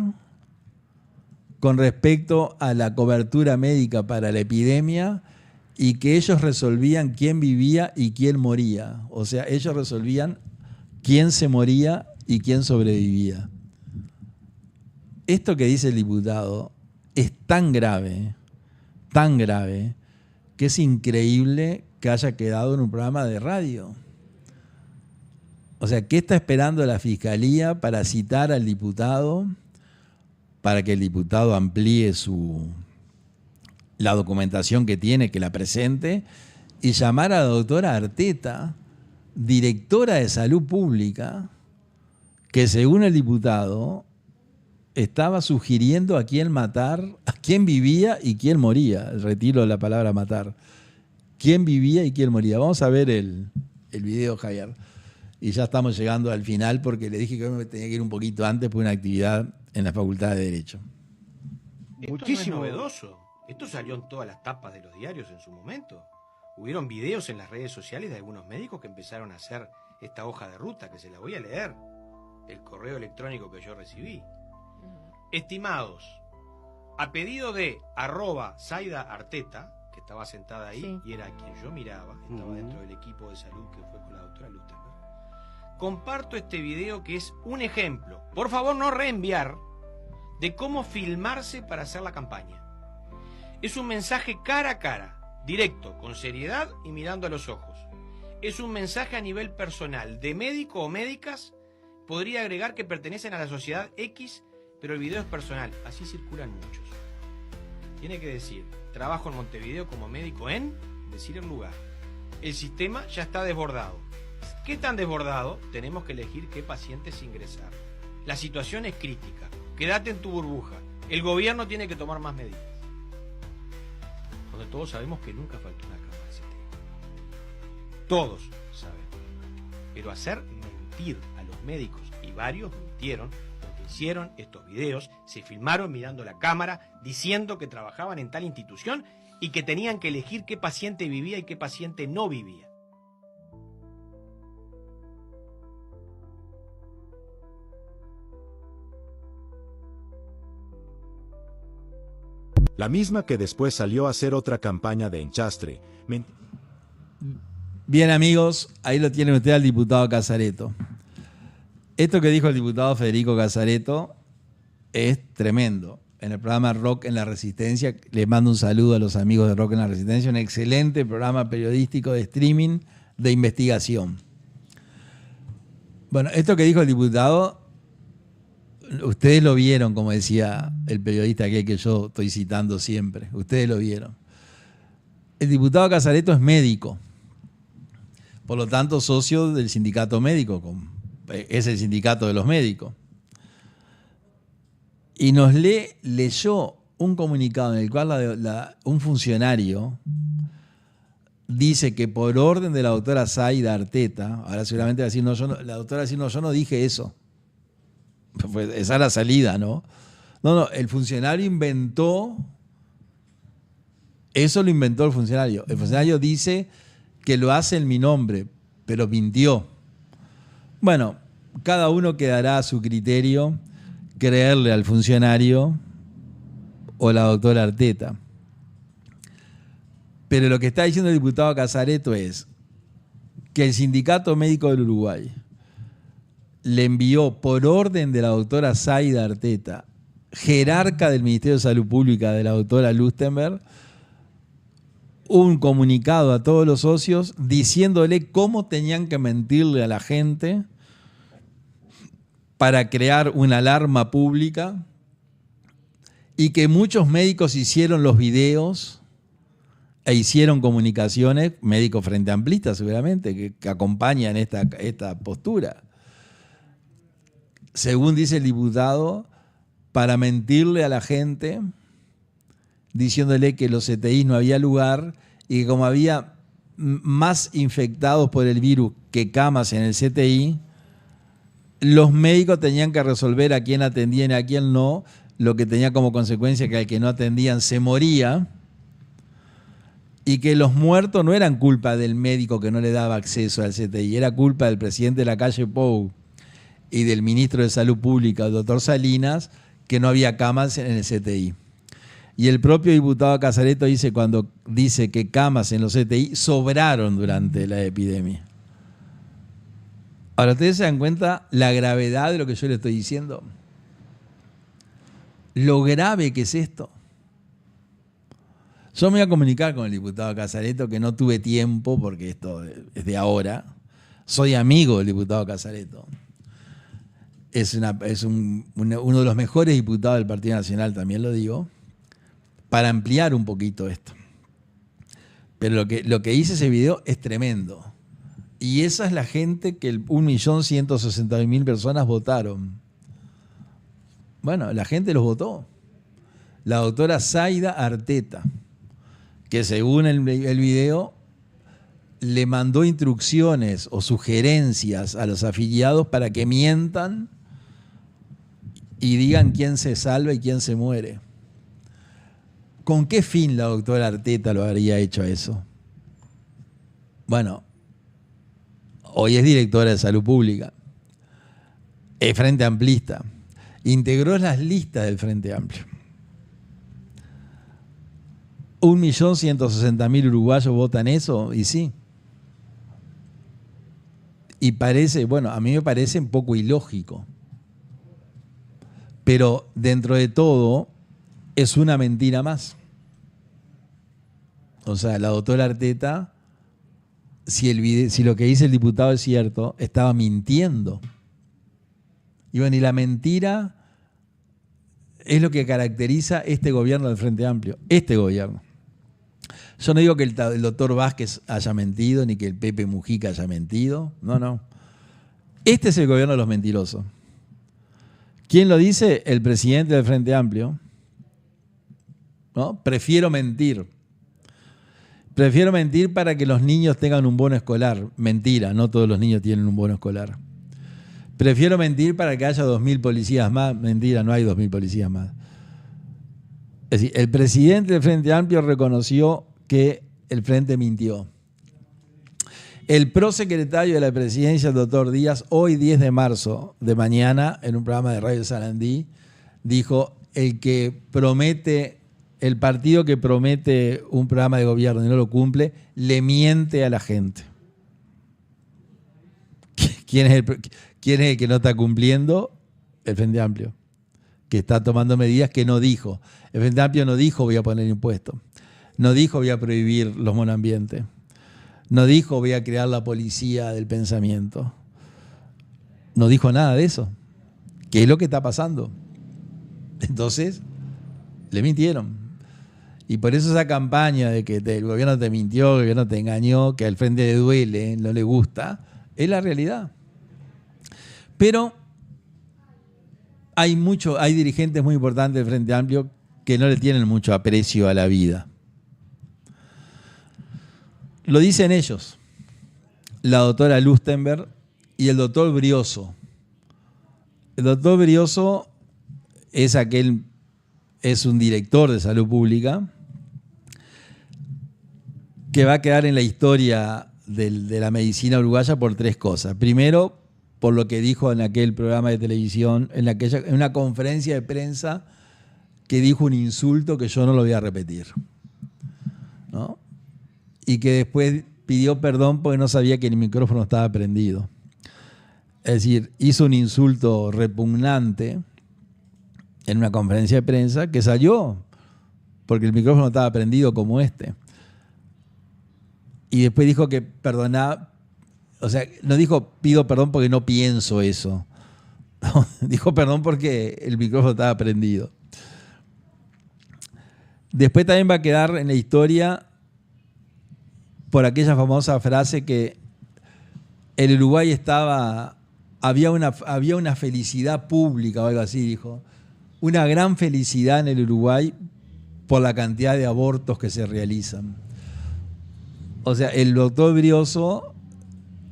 con respecto a la cobertura médica para la epidemia y que ellos resolvían quién vivía y quién moría. O sea, ellos resolvían quién se moría y quién sobrevivía. Esto que dice el diputado es tan grave, que es increíble que haya quedado en un programa de radio. O sea, ¿qué está esperando la Fiscalía para citar al diputado, para que el diputado amplíe la documentación que tiene, que la presente, y llamar a la doctora Arteta, directora de Salud Pública, que según el diputado estaba sugiriendo a quién matar, a quién vivía y quién moría? Retiro la palabra matar. ¿Quién vivía y quién moría? Vamos a ver el video, Javier. Y ya estamos llegando al final porque le dije que me tenía que ir un poquito antes por una actividad en la Facultad de Derecho. Muchísimo. No es novedoso. Esto salió en todas las tapas de los diarios en su momento. Hubieron videos en las redes sociales de algunos médicos que empezaron a hacer esta hoja de ruta, que se la voy a leer, el correo electrónico que yo recibí. Estimados, a pedido de @Zaida Arteta, que estaba sentada ahí, sí, y era a quien yo miraba, estaba dentro del equipo de salud que fue con la doctora Lustenberg, comparto este video que es un ejemplo, por favor no reenviar, de cómo filmarse para hacer la campaña. Es un mensaje cara a cara, directo, con seriedad y mirando a los ojos. Es un mensaje a nivel personal, de médico o médicas, podría agregar que pertenecen a la sociedad X, pero el video es personal, así circulan muchos. Tiene que decir, trabajo en Montevideo como médico en, decir el lugar. El sistema ya está desbordado. ¿Qué tan desbordado? Tenemos que elegir qué pacientes ingresar. La situación es crítica. Quédate en tu burbuja. El gobierno tiene que tomar más medidas. Donde todos sabemos que nunca faltó una cama de CTI. Todos sabemos. Pero hacer mentir a los médicos, y varios mintieron, hicieron estos videos, se filmaron mirando la cámara, diciendo que trabajaban en tal institución y que tenían que elegir qué paciente vivía y qué paciente no vivía. La misma que después salió a hacer otra campaña de enchastre. Bien, amigos, ahí lo tiene usted al diputado Casareto. Esto que dijo el diputado Federico Casareto es tremendo. En el programa Rock en la Resistencia, les mando un saludo a los amigos de Rock en la Resistencia, un excelente programa periodístico de streaming de investigación. Bueno, esto que dijo el diputado, ustedes lo vieron, como decía el periodista aquel que yo estoy citando siempre, ustedes lo vieron. El diputado Casareto es médico, por lo tanto socio del sindicato médico, es el sindicato de los médicos. Y nos leyó un comunicado en el cual un funcionario dice que por orden de la doctora Zaida Arteta, ahora seguramente va a decir, no, la doctora va a decir, no, yo no dije eso. Pues esa es la salida, ¿no? No, el funcionario inventó, eso lo inventó el funcionario. El funcionario dice que lo hace en mi nombre, pero mintió. Bueno, cada uno quedará a su criterio creerle al funcionario o a la doctora Arteta. Pero lo que está diciendo el diputado Casareto es que el Sindicato Médico del Uruguay le envió por orden de la doctora Zaida Arteta, jerarca del Ministerio de Salud Pública de la doctora Lustenberg, un comunicado a todos los socios diciéndole cómo tenían que mentirle a la gente para crear una alarma pública, y que muchos médicos hicieron los videos e hicieron comunicaciones, médicos frente amplistas seguramente, que acompañan esta postura. Según dice el diputado, para mentirle a la gente, diciéndole que los CTI no había lugar y que como había más infectados por el virus que camas en el CTI, los médicos tenían que resolver a quién atendían y a quién no, lo que tenía como consecuencia que al que no atendían se moría, y que los muertos no eran culpa del médico que no le daba acceso al CTI, era culpa del presidente de la calle Pou y del ministro de Salud Pública, el doctor Salinas, que no había camas en el CTI. Y el propio diputado Casareto dice cuando dice que camas en los CTI sobraron durante la epidemia. Ahora, ¿ustedes se dan cuenta la gravedad de lo que yo le estoy diciendo? Lo grave que es esto. Yo me voy a comunicar con el diputado Casareto, que no tuve tiempo porque esto es de ahora. Soy amigo del diputado Casareto. Es uno de los mejores diputados del Partido Nacional, también lo digo, para ampliar un poquito esto. Pero lo que hice ese video es tremendo. Y esa es la gente que 1.160.000 personas votaron. Bueno, la gente los votó. La doctora Zaida Arteta, que según el video le mandó instrucciones o sugerencias a los afiliados para que mientan y digan quién se salva y quién se muere. ¿Con qué fin la doctora Arteta lo habría hecho eso? Bueno, hoy es directora de Salud Pública, es Frente Amplista, integró las listas del Frente Amplio. 1.160.000 uruguayos votan eso, y sí. Y parece, bueno, a mí me parece un poco ilógico. Pero dentro de todo, es una mentira más. O sea, la doctora Arteta, si lo que dice el diputado es cierto, estaba mintiendo. Y bueno, y la mentira es lo que caracteriza este gobierno del Frente Amplio. Este gobierno. Yo no digo que el doctor Vázquez haya mentido, ni que el Pepe Mujica haya mentido. No, no. Este es el gobierno de los mentirosos. ¿Quién lo dice? El presidente del Frente Amplio. ¿No? Prefiero mentir. Prefiero mentir para que los niños tengan un bono escolar. Mentira, no todos los niños tienen un bono escolar. Prefiero mentir para que haya 2.000 policías más. Mentira, no hay 2.000 policías más. Es decir, el presidente del Frente Amplio reconoció que el Frente mintió. El prosecretario de la presidencia, el doctor Díaz, hoy 10 de marzo de mañana, en un programa de Radio Sarandí, dijo: el partido que promete un programa de gobierno y no lo cumple, le miente a la gente. ¿Quién es el que no está cumpliendo? El Frente Amplio, que está tomando medidas que no dijo. El Frente Amplio no dijo voy a poner impuestos, no dijo voy a prohibir los monoambientes, no dijo voy a crear la policía del pensamiento, no dijo nada de eso, que es lo que está pasando. Entonces, le mintieron. Y por eso esa campaña de que el gobierno te mintió, el gobierno te engañó, que al Frente le duele, no le gusta, es la realidad. Pero hay dirigentes muy importantes del Frente Amplio que no le tienen mucho aprecio a la vida. Lo dicen ellos, la doctora Lustenberg y el doctor Brioso. El doctor Brioso es un director de salud pública que va a quedar en la historia de la medicina uruguaya por tres cosas. Primero, por lo que dijo en aquel programa de televisión, en una conferencia de prensa, que dijo un insulto que yo no lo voy a repetir, ¿no? Y que después pidió perdón porque no sabía que el micrófono estaba prendido. Es decir, hizo un insulto repugnante en una conferencia de prensa que salió porque el micrófono estaba prendido como este. Y después dijo que perdonaba, o sea, no dijo pido perdón porque no pienso eso. No, dijo perdón porque el micrófono estaba prendido. Después también va a quedar en la historia por aquella famosa frase que el Uruguay había una felicidad pública o algo así, dijo. Una gran felicidad en el Uruguay por la cantidad de abortos que se realizan. O sea, el doctor Brioso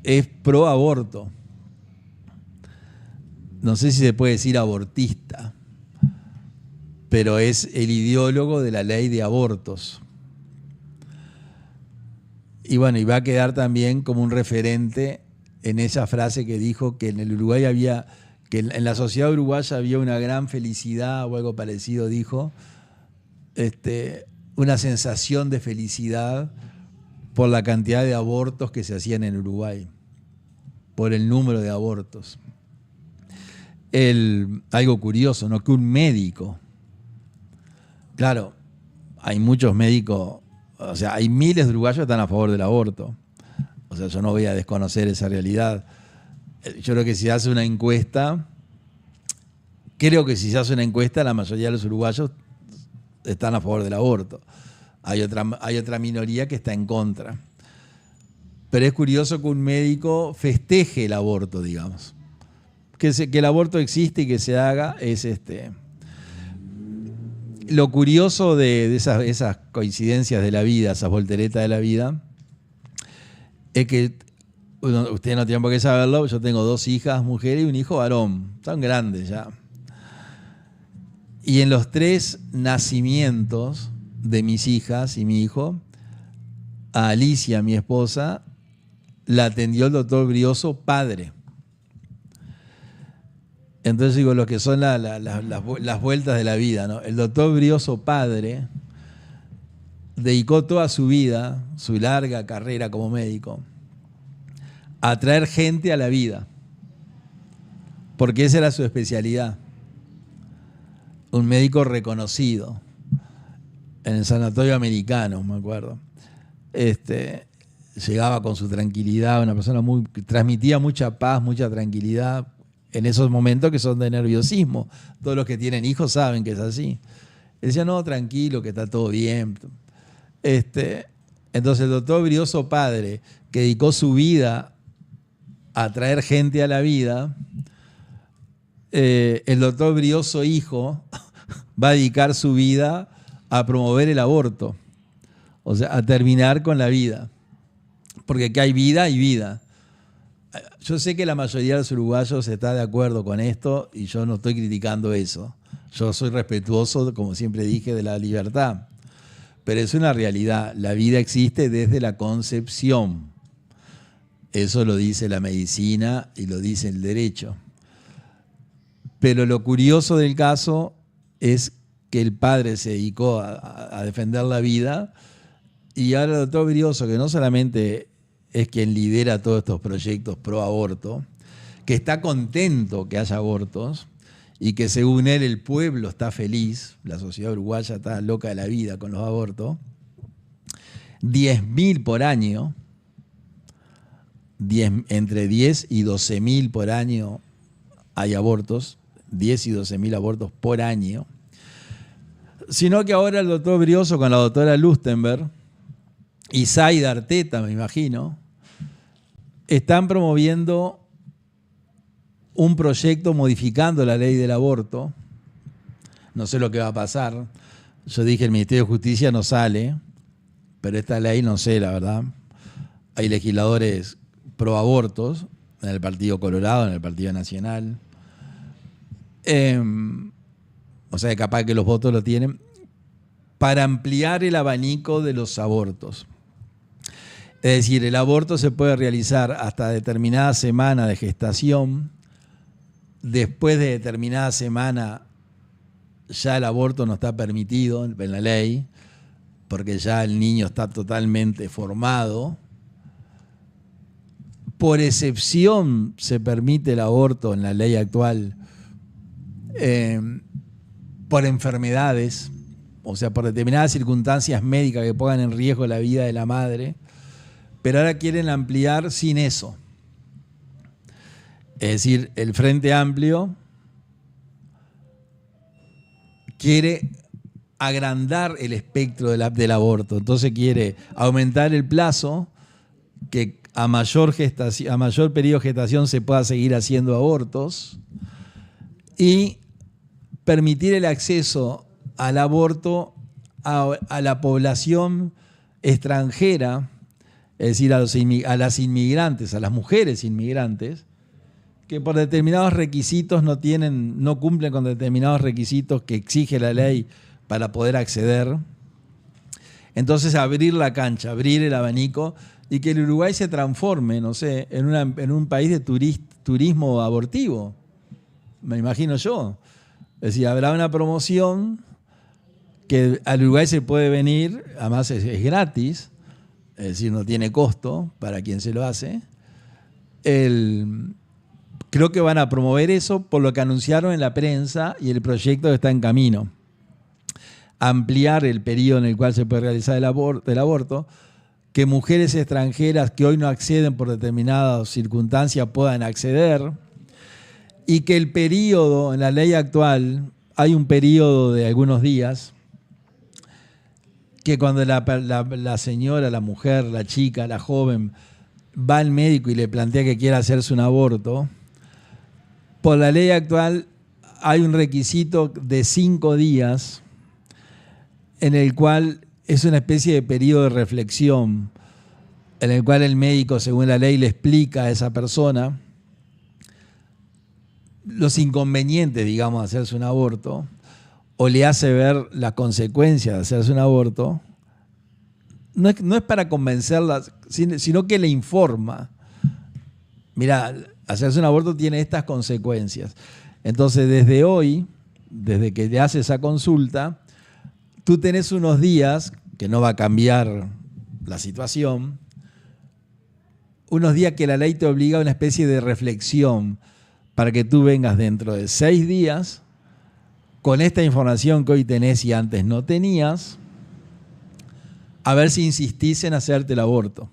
es pro aborto. No sé si se puede decir abortista, pero es el ideólogo de la ley de abortos. Y bueno, y va a quedar también como un referente en esa frase que dijo que en el Uruguay que en la sociedad uruguaya había una gran felicidad o algo parecido, dijo, una sensación de felicidad por la cantidad de abortos que se hacían en Uruguay, por el número de abortos. Algo curioso, ¿no? Que un médico, claro, hay muchos médicos, o sea, hay miles de uruguayos que están a favor del aborto. O sea, yo no voy a desconocer esa realidad. Yo creo que si se hace una encuesta, la mayoría de los uruguayos están a favor del aborto. Hay otra minoría que está en contra. Pero es curioso que un médico festeje el aborto, digamos. Que el aborto existe y que se haga es Lo curioso de esas coincidencias de la vida, esas volteretas de la vida, es que ustedes no tienen por qué saberlo, yo tengo 2 hijas mujeres y un hijo varón, son grandes ya. Y en los 3 nacimientos de mis hijas y mi hijo, a Alicia, mi esposa, la atendió el doctor Brioso padre. Entonces digo, lo que son las vueltas de la vida, ¿no? El doctor Brioso padre dedicó toda su vida, su larga carrera como médico, a traer gente a la vida, porque esa era su especialidad. Un médico reconocido en el Sanatorio Americano, me acuerdo. Llegaba con su tranquilidad, una persona que transmitía mucha paz, mucha tranquilidad en esos momentos que son de nerviosismo. Todos los que tienen hijos saben que es así. Él decía, no, tranquilo, que está todo bien. Entonces el doctor Brioso padre, que dedicó su vida a traer gente a la vida, el doctor Brioso hijo va a dedicar su vida a promover el aborto, o sea, a terminar con la vida, porque aquí hay vida y vida. Yo sé que la mayoría de los uruguayos está de acuerdo con esto y yo no estoy criticando eso. Yo soy respetuoso, como siempre dije, de la libertad, pero es una realidad. La vida existe desde la concepción. Eso lo dice la medicina y lo dice el derecho. Pero lo curioso del caso es que el padre se dedicó a defender la vida y ahora el doctor Brioso, que no solamente es quien lidera todos estos proyectos pro aborto, que está contento que haya abortos y que según él el pueblo está feliz, la sociedad uruguaya está loca de la vida con los abortos, 10.000 por año, entre 10 y 12.000 por año hay abortos, 10 y 12.000 abortos por año, sino que ahora el doctor Brioso con la doctora Lustenberg y Zaida Arteta, me imagino, están promoviendo un proyecto modificando la ley del aborto. No sé lo que va a pasar. Yo dije, el Ministerio de Justicia no sale, pero esta ley no sé, la verdad. Hay legisladores pro abortos en el Partido Colorado, en el Partido Nacional. O sea, capaz que los votos lo tienen, para ampliar el abanico de los abortos. Es decir, el aborto se puede realizar hasta determinada semana de gestación. Después de determinada semana ya el aborto no está permitido en la ley, porque ya el niño está totalmente formado. Por excepción se permite el aborto en la ley actual por enfermedades, o sea, por determinadas circunstancias médicas que pongan en riesgo la vida de la madre, pero ahora quieren ampliar sin eso. Es decir, el Frente Amplio quiere agrandar el espectro del aborto. Entonces quiere aumentar el plazo, que a mayor periodo de gestación se pueda seguir haciendo abortos, y permitir el acceso al aborto a la población extranjera, es decir, a las inmigrantes, a las mujeres inmigrantes, que por determinados requisitos no cumplen con determinados requisitos que exige la ley para poder acceder. Entonces abrir la cancha, abrir el abanico, y que el Uruguay se transforme, no sé, en un país de turismo abortivo, me imagino yo. Es decir, habrá una promoción que al Uruguay se puede venir, además es gratis, es decir, no tiene costo para quien se lo hace. Creo que van a promover eso por lo que anunciaron en la prensa, y el proyecto está en camino. Ampliar el periodo en el cual se puede realizar el aborto, que mujeres extranjeras que hoy no acceden por determinadas circunstancias puedan acceder, y que el periodo, en la ley actual, hay un periodo de algunos días, que cuando la señora, la mujer, la chica, la joven, va al médico y le plantea que quiere hacerse un aborto, por la ley actual hay un requisito de 5 días en el cual es una especie de periodo de reflexión, en el cual el médico, según la ley, le explica a esa persona los inconvenientes, digamos, de hacerse un aborto, o le hace ver las consecuencias de hacerse un aborto. No es para convencerla, sino que le informa. Mira, hacerse un aborto tiene estas consecuencias. Entonces, desde hoy, desde que te hace esa consulta, tú tenés unos días, que no va a cambiar la situación, unos días que la ley te obliga a una especie de reflexión para que tú vengas dentro de 6 días con esta información que hoy tenés y antes no tenías, a ver si insistís en hacerte el aborto.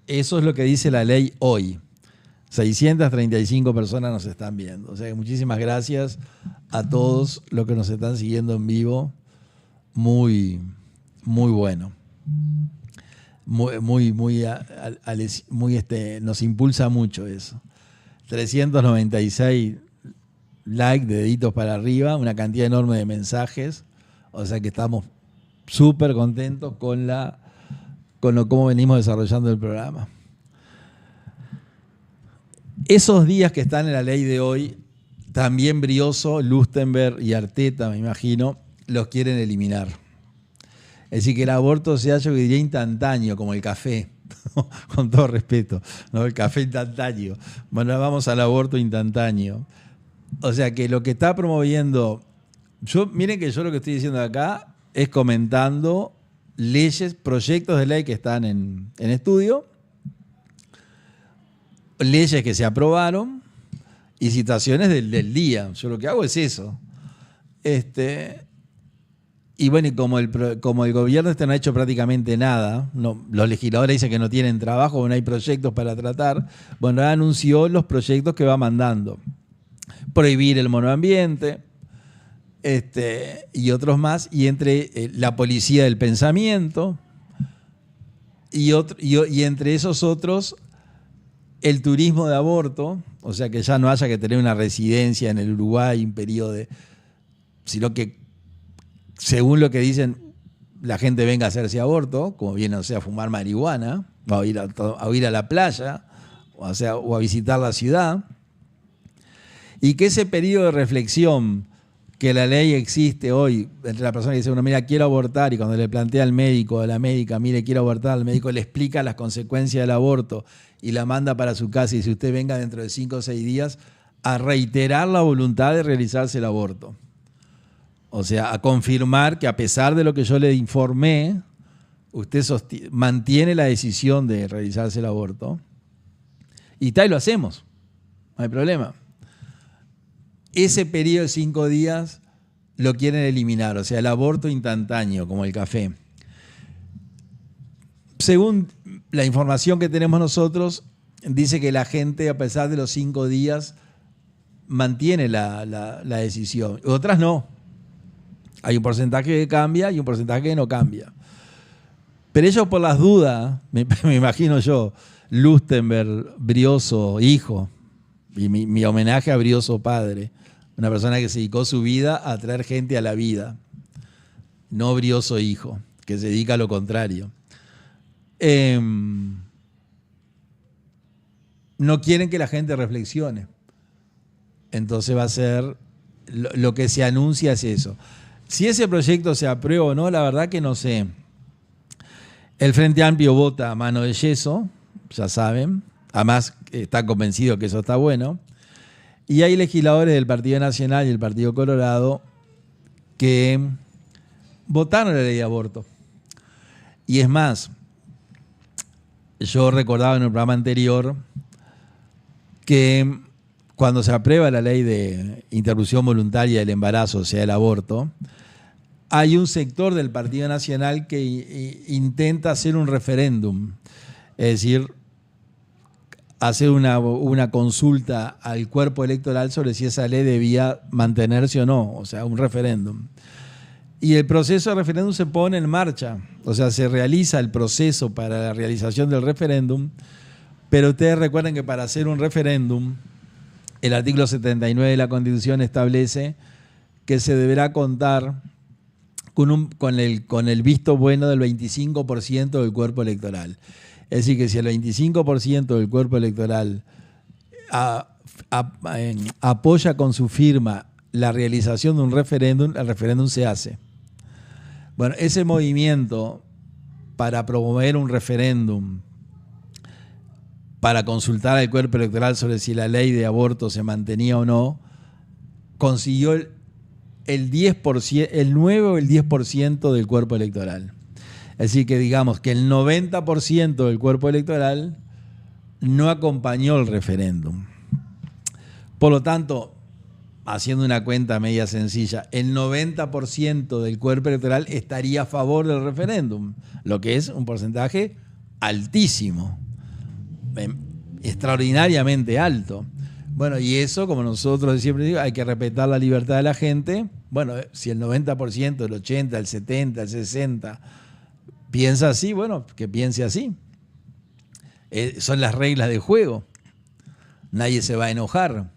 Eso es lo que dice la ley hoy. 635 personas nos están viendo. O sea que muchísimas gracias a todos los que nos están siguiendo en vivo. Muy, muy bueno. Nos impulsa mucho eso. 396 likes, deditos para arriba, una cantidad enorme de mensajes. O sea que estamos súper contentos con cómo venimos desarrollando el programa. Esos días que están en la ley de hoy, también Brioso, Lustenberg y Arteta, me imagino, los quieren eliminar. Es decir, que el aborto sea, yo diría, instantáneo, como el café, con todo respeto, ¿no? El café instantáneo. Bueno, vamos al aborto instantáneo. O sea, que lo que está promoviendo... Miren que yo lo que estoy diciendo acá es comentando leyes, proyectos de ley que están en estudio, leyes que se aprobaron y situaciones del día. Yo lo que hago es eso. Y bueno, y como el gobierno no ha hecho prácticamente nada, los legisladores dicen que no tienen trabajo, no hay proyectos para tratar, bueno, anunció los proyectos que va mandando. Prohibir el monoambiente, y otros más, y entre la policía del pensamiento, y entre esos otros, el turismo de aborto, o sea que ya no haya que tener una residencia en el Uruguay, un periodo sino que, según lo que dicen, la gente venga a hacerse aborto, como viene, o sea, a fumar marihuana, o a ir a la playa, o a visitar la ciudad, y que ese periodo de reflexión que la ley existe hoy entre la persona que dice, bueno, mira, quiero abortar, y cuando le plantea al médico o a la médica, mire, quiero abortar, el médico le explica las consecuencias del aborto y la manda para su casa y dice, usted venga dentro de 5 o 6 días a reiterar la voluntad de realizarse el aborto. O sea, a confirmar que a pesar de lo que yo le informé, usted mantiene la decisión de realizarse el aborto. Y lo hacemos, no hay problema. Ese periodo de 5 días lo quieren eliminar, o sea, el aborto instantáneo, como el café. Según la información que tenemos nosotros, dice que la gente, a pesar de los 5 días, mantiene la decisión. Otras no. Hay un porcentaje que cambia y un porcentaje que no cambia. Pero ellos por las dudas, me imagino yo, Lustenberg, Brioso, hijo, y mi homenaje a Brioso padre, una persona que se dedicó su vida a traer gente a la vida, no Brioso hijo, que se dedica a lo contrario. No quieren que la gente reflexione. Entonces va a ser, lo que se anuncia es eso. Si ese proyecto se aprueba o no, la verdad que no sé. El Frente Amplio vota a mano de yeso, ya saben. Además, está convencido que eso está bueno. Y hay legisladores del Partido Nacional y el Partido Colorado que votaron la ley de aborto. Y es más, yo recordaba en un programa anterior que cuando se aprueba la ley de interrupción voluntaria del embarazo, o sea, el aborto, hay un sector del Partido Nacional que intenta hacer un referéndum, es decir, hacer una consulta al cuerpo electoral sobre si esa ley debía mantenerse o no, o sea, un referéndum. Y el proceso de referéndum se pone en marcha, o sea, se realiza el proceso para la realización del referéndum, pero ustedes recuerden que para hacer un referéndum, el artículo 79 de la Constitución establece que se deberá contar con el visto bueno del 25% del cuerpo electoral. Es decir, que si el 25% del cuerpo electoral apoya con su firma la realización de un referéndum, el referéndum se hace. Bueno, ese movimiento para promover un referéndum, para consultar al cuerpo electoral sobre si la ley de aborto se mantenía o no, consiguió el 10%, el 9 o el 10% del cuerpo electoral. Es decir, que digamos que el 90% del cuerpo electoral no acompañó el referéndum. Por lo tanto, haciendo una cuenta media sencilla, el 90% del cuerpo electoral estaría a favor del referéndum, lo que es un porcentaje altísimo, extraordinariamente alto. Bueno, y eso, como nosotros siempre digo, hay que respetar la libertad de la gente. Bueno, si el 90%, el 80%, el 70%, el 60% piensa así, bueno, que piense así. Son las reglas del juego. Nadie se va a enojar.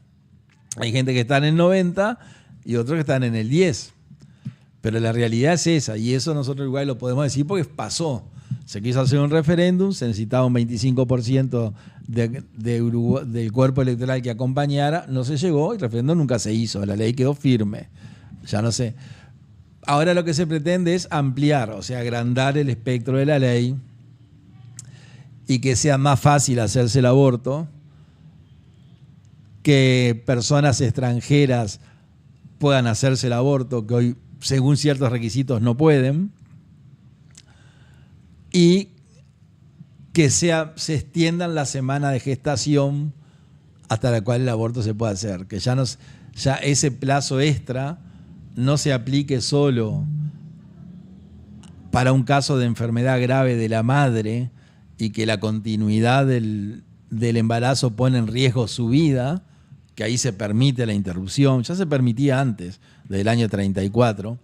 Hay gente que está en el 90% y otros que están en el 10%. Pero la realidad es esa, y eso nosotros igual lo podemos decir porque pasó. Se quiso hacer un referéndum, se necesitaba un 25% del cuerpo electoral que acompañara, no se llegó y el referéndum nunca se hizo, la ley quedó firme. Ya no sé. Ahora lo que se pretende es ampliar, o sea, agrandar el espectro de la ley y que sea más fácil hacerse el aborto, que personas extranjeras puedan hacerse el aborto, que hoy, según ciertos requisitos, no pueden, y que se extiendan la semana de gestación hasta la cual el aborto se puede hacer, que ya ese plazo extra no se aplique solo para un caso de enfermedad grave de la madre y que la continuidad del embarazo pone en riesgo su vida, que ahí se permite la interrupción, ya se permitía antes, del año 34,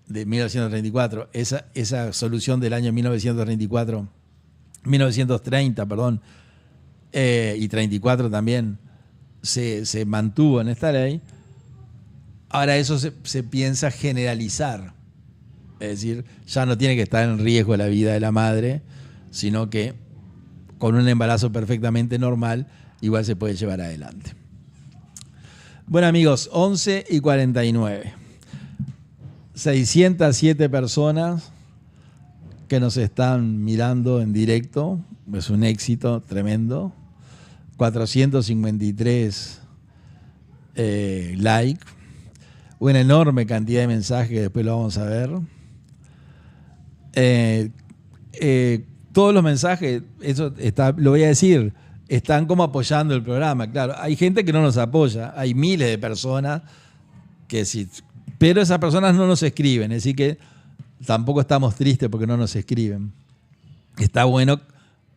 de 1934, esa solución del año 1930, perdón, y 34 también se mantuvo en esta ley. Ahora eso se piensa generalizar, es decir, ya no tiene que estar en riesgo la vida de la madre, sino que con un embarazo perfectamente normal igual se puede llevar adelante. Bueno amigos, 11:49. 607 personas que nos están mirando en directo, es un éxito tremendo. 453 likes, una enorme cantidad de mensajes que después lo vamos a ver. Todos los mensajes, eso lo voy a decir, están como apoyando el programa. Claro, hay gente que no nos apoya, hay miles de personas que sí, pero esas personas no nos escriben, así que tampoco estamos tristes porque no nos escriben. Está bueno,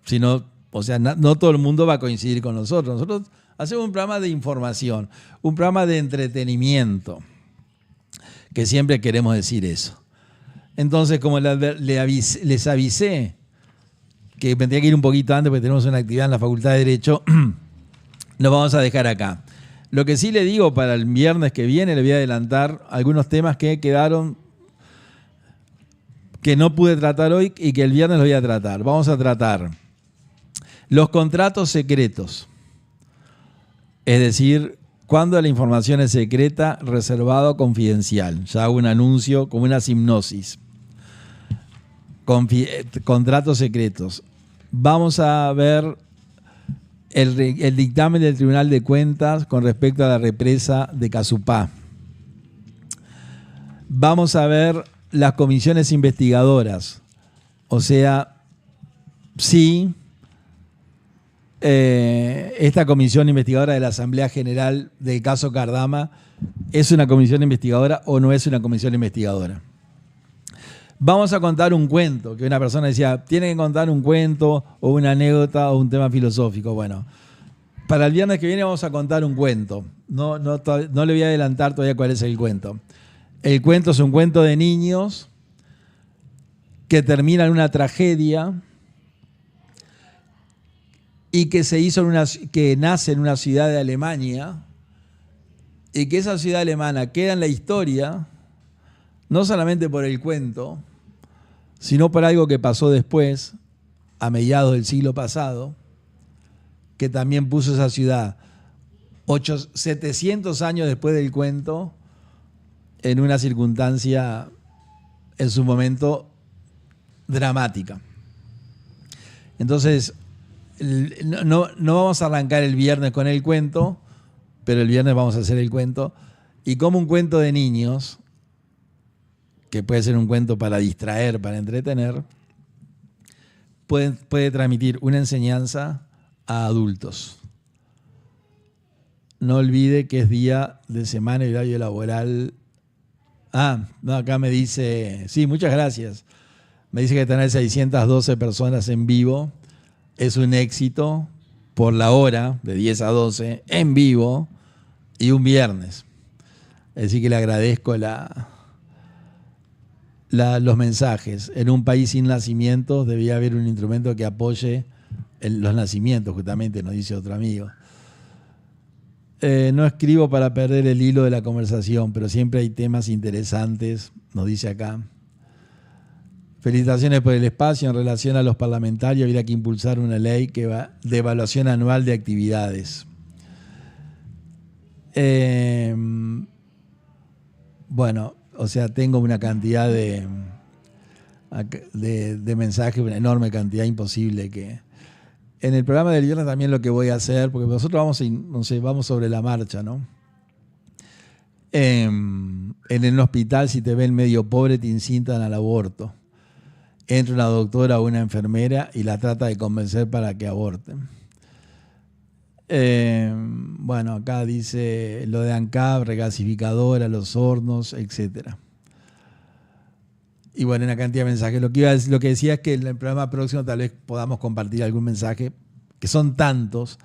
si no, o sea, no todo el mundo va a coincidir con nosotros. Nosotros hacemos un programa de información, un programa de entretenimiento, que siempre queremos decir eso. Entonces, como les avisé que tendría que ir un poquito antes porque tenemos una actividad en la Facultad de Derecho, nos vamos a dejar acá. Lo que sí le digo para el viernes que viene, le voy a adelantar algunos temas que quedaron, que no pude tratar hoy y que el viernes los voy a tratar. Vamos a tratar los contratos secretos. Es decir, cuando la información es secreta, reservada o confidencial. Ya hago un anuncio como una hipnosis. Contratos secretos. Vamos a ver el dictamen del Tribunal de Cuentas con respecto a la represa de Casupá. Vamos a ver las comisiones investigadoras. O sea, si esta comisión investigadora de la Asamblea General del caso Cardama es una comisión investigadora o no es una comisión investigadora. Vamos a contar un cuento, que una persona decía, tiene que contar un cuento o una anécdota o un tema filosófico. Bueno, para el viernes que viene vamos a contar un cuento. No le voy a adelantar todavía cuál es el cuento. El cuento es un cuento de niños que termina en una tragedia y que que nace en una ciudad de Alemania y que esa ciudad alemana queda en la historia no solamente por el cuento, sino por algo que pasó después, a mediados del siglo pasado, que también puso esa ciudad 700 años después del cuento en una circunstancia en su momento dramática. Entonces, no vamos a arrancar el viernes con el cuento, pero el viernes vamos a hacer el cuento. Y como un cuento de niños, que puede ser un cuento para distraer, para entretener, puede transmitir una enseñanza a adultos. No olvide que es día de semana y horario laboral. No, acá me dice, sí, muchas gracias. Me dice que tener 612 personas en vivo es un éxito por la hora, de 10 a 12, en vivo, y un viernes. Es decir, que le agradezco los mensajes. En un país sin nacimientos debía haber un instrumento que apoye los nacimientos, justamente, nos dice otro amigo. No escribo para perder el hilo de la conversación, pero siempre hay temas interesantes, nos dice acá. Felicitaciones por el espacio. En relación a los parlamentarios, habría que impulsar una ley de evaluación anual de actividades. Bueno, o sea, tengo una cantidad de mensajes, una enorme cantidad, imposible que... En el programa del viernes también lo que voy a hacer, porque nosotros vamos sobre la marcha, ¿no? En el hospital, si te ven medio pobre, te incitan al aborto. Entra una doctora o una enfermera y la trata de convencer para que aborten. Bueno, acá dice lo de ANCAP, regasificadora, los hornos, etc. Y bueno, una cantidad de mensajes. Lo que decía es que en el programa próximo tal vez podamos compartir algún mensaje, que son tantos,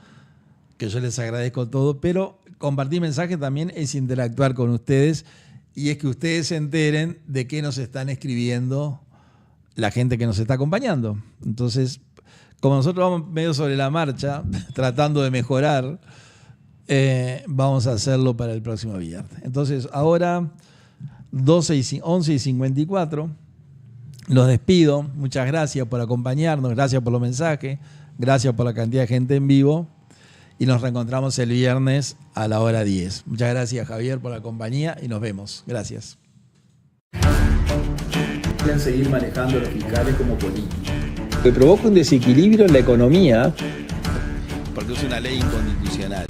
que yo les agradezco todo, pero compartir mensajes también es interactuar con ustedes y es que ustedes se enteren de qué nos están escribiendo la gente que nos está acompañando. Entonces, como nosotros vamos medio sobre la marcha, tratando de mejorar, vamos a hacerlo para el próximo viernes. Entonces, ahora, 11:54, los despido. Muchas gracias por acompañarnos, gracias por los mensajes, gracias por la cantidad de gente en vivo. Y nos reencontramos el viernes a la hora 10. Muchas gracias, Javier, por la compañía y nos vemos. Gracias. Quieren seguir manejando a los fiscales como políticos. Que provoca un desequilibrio en la economía. Porque es una ley inconstitucional.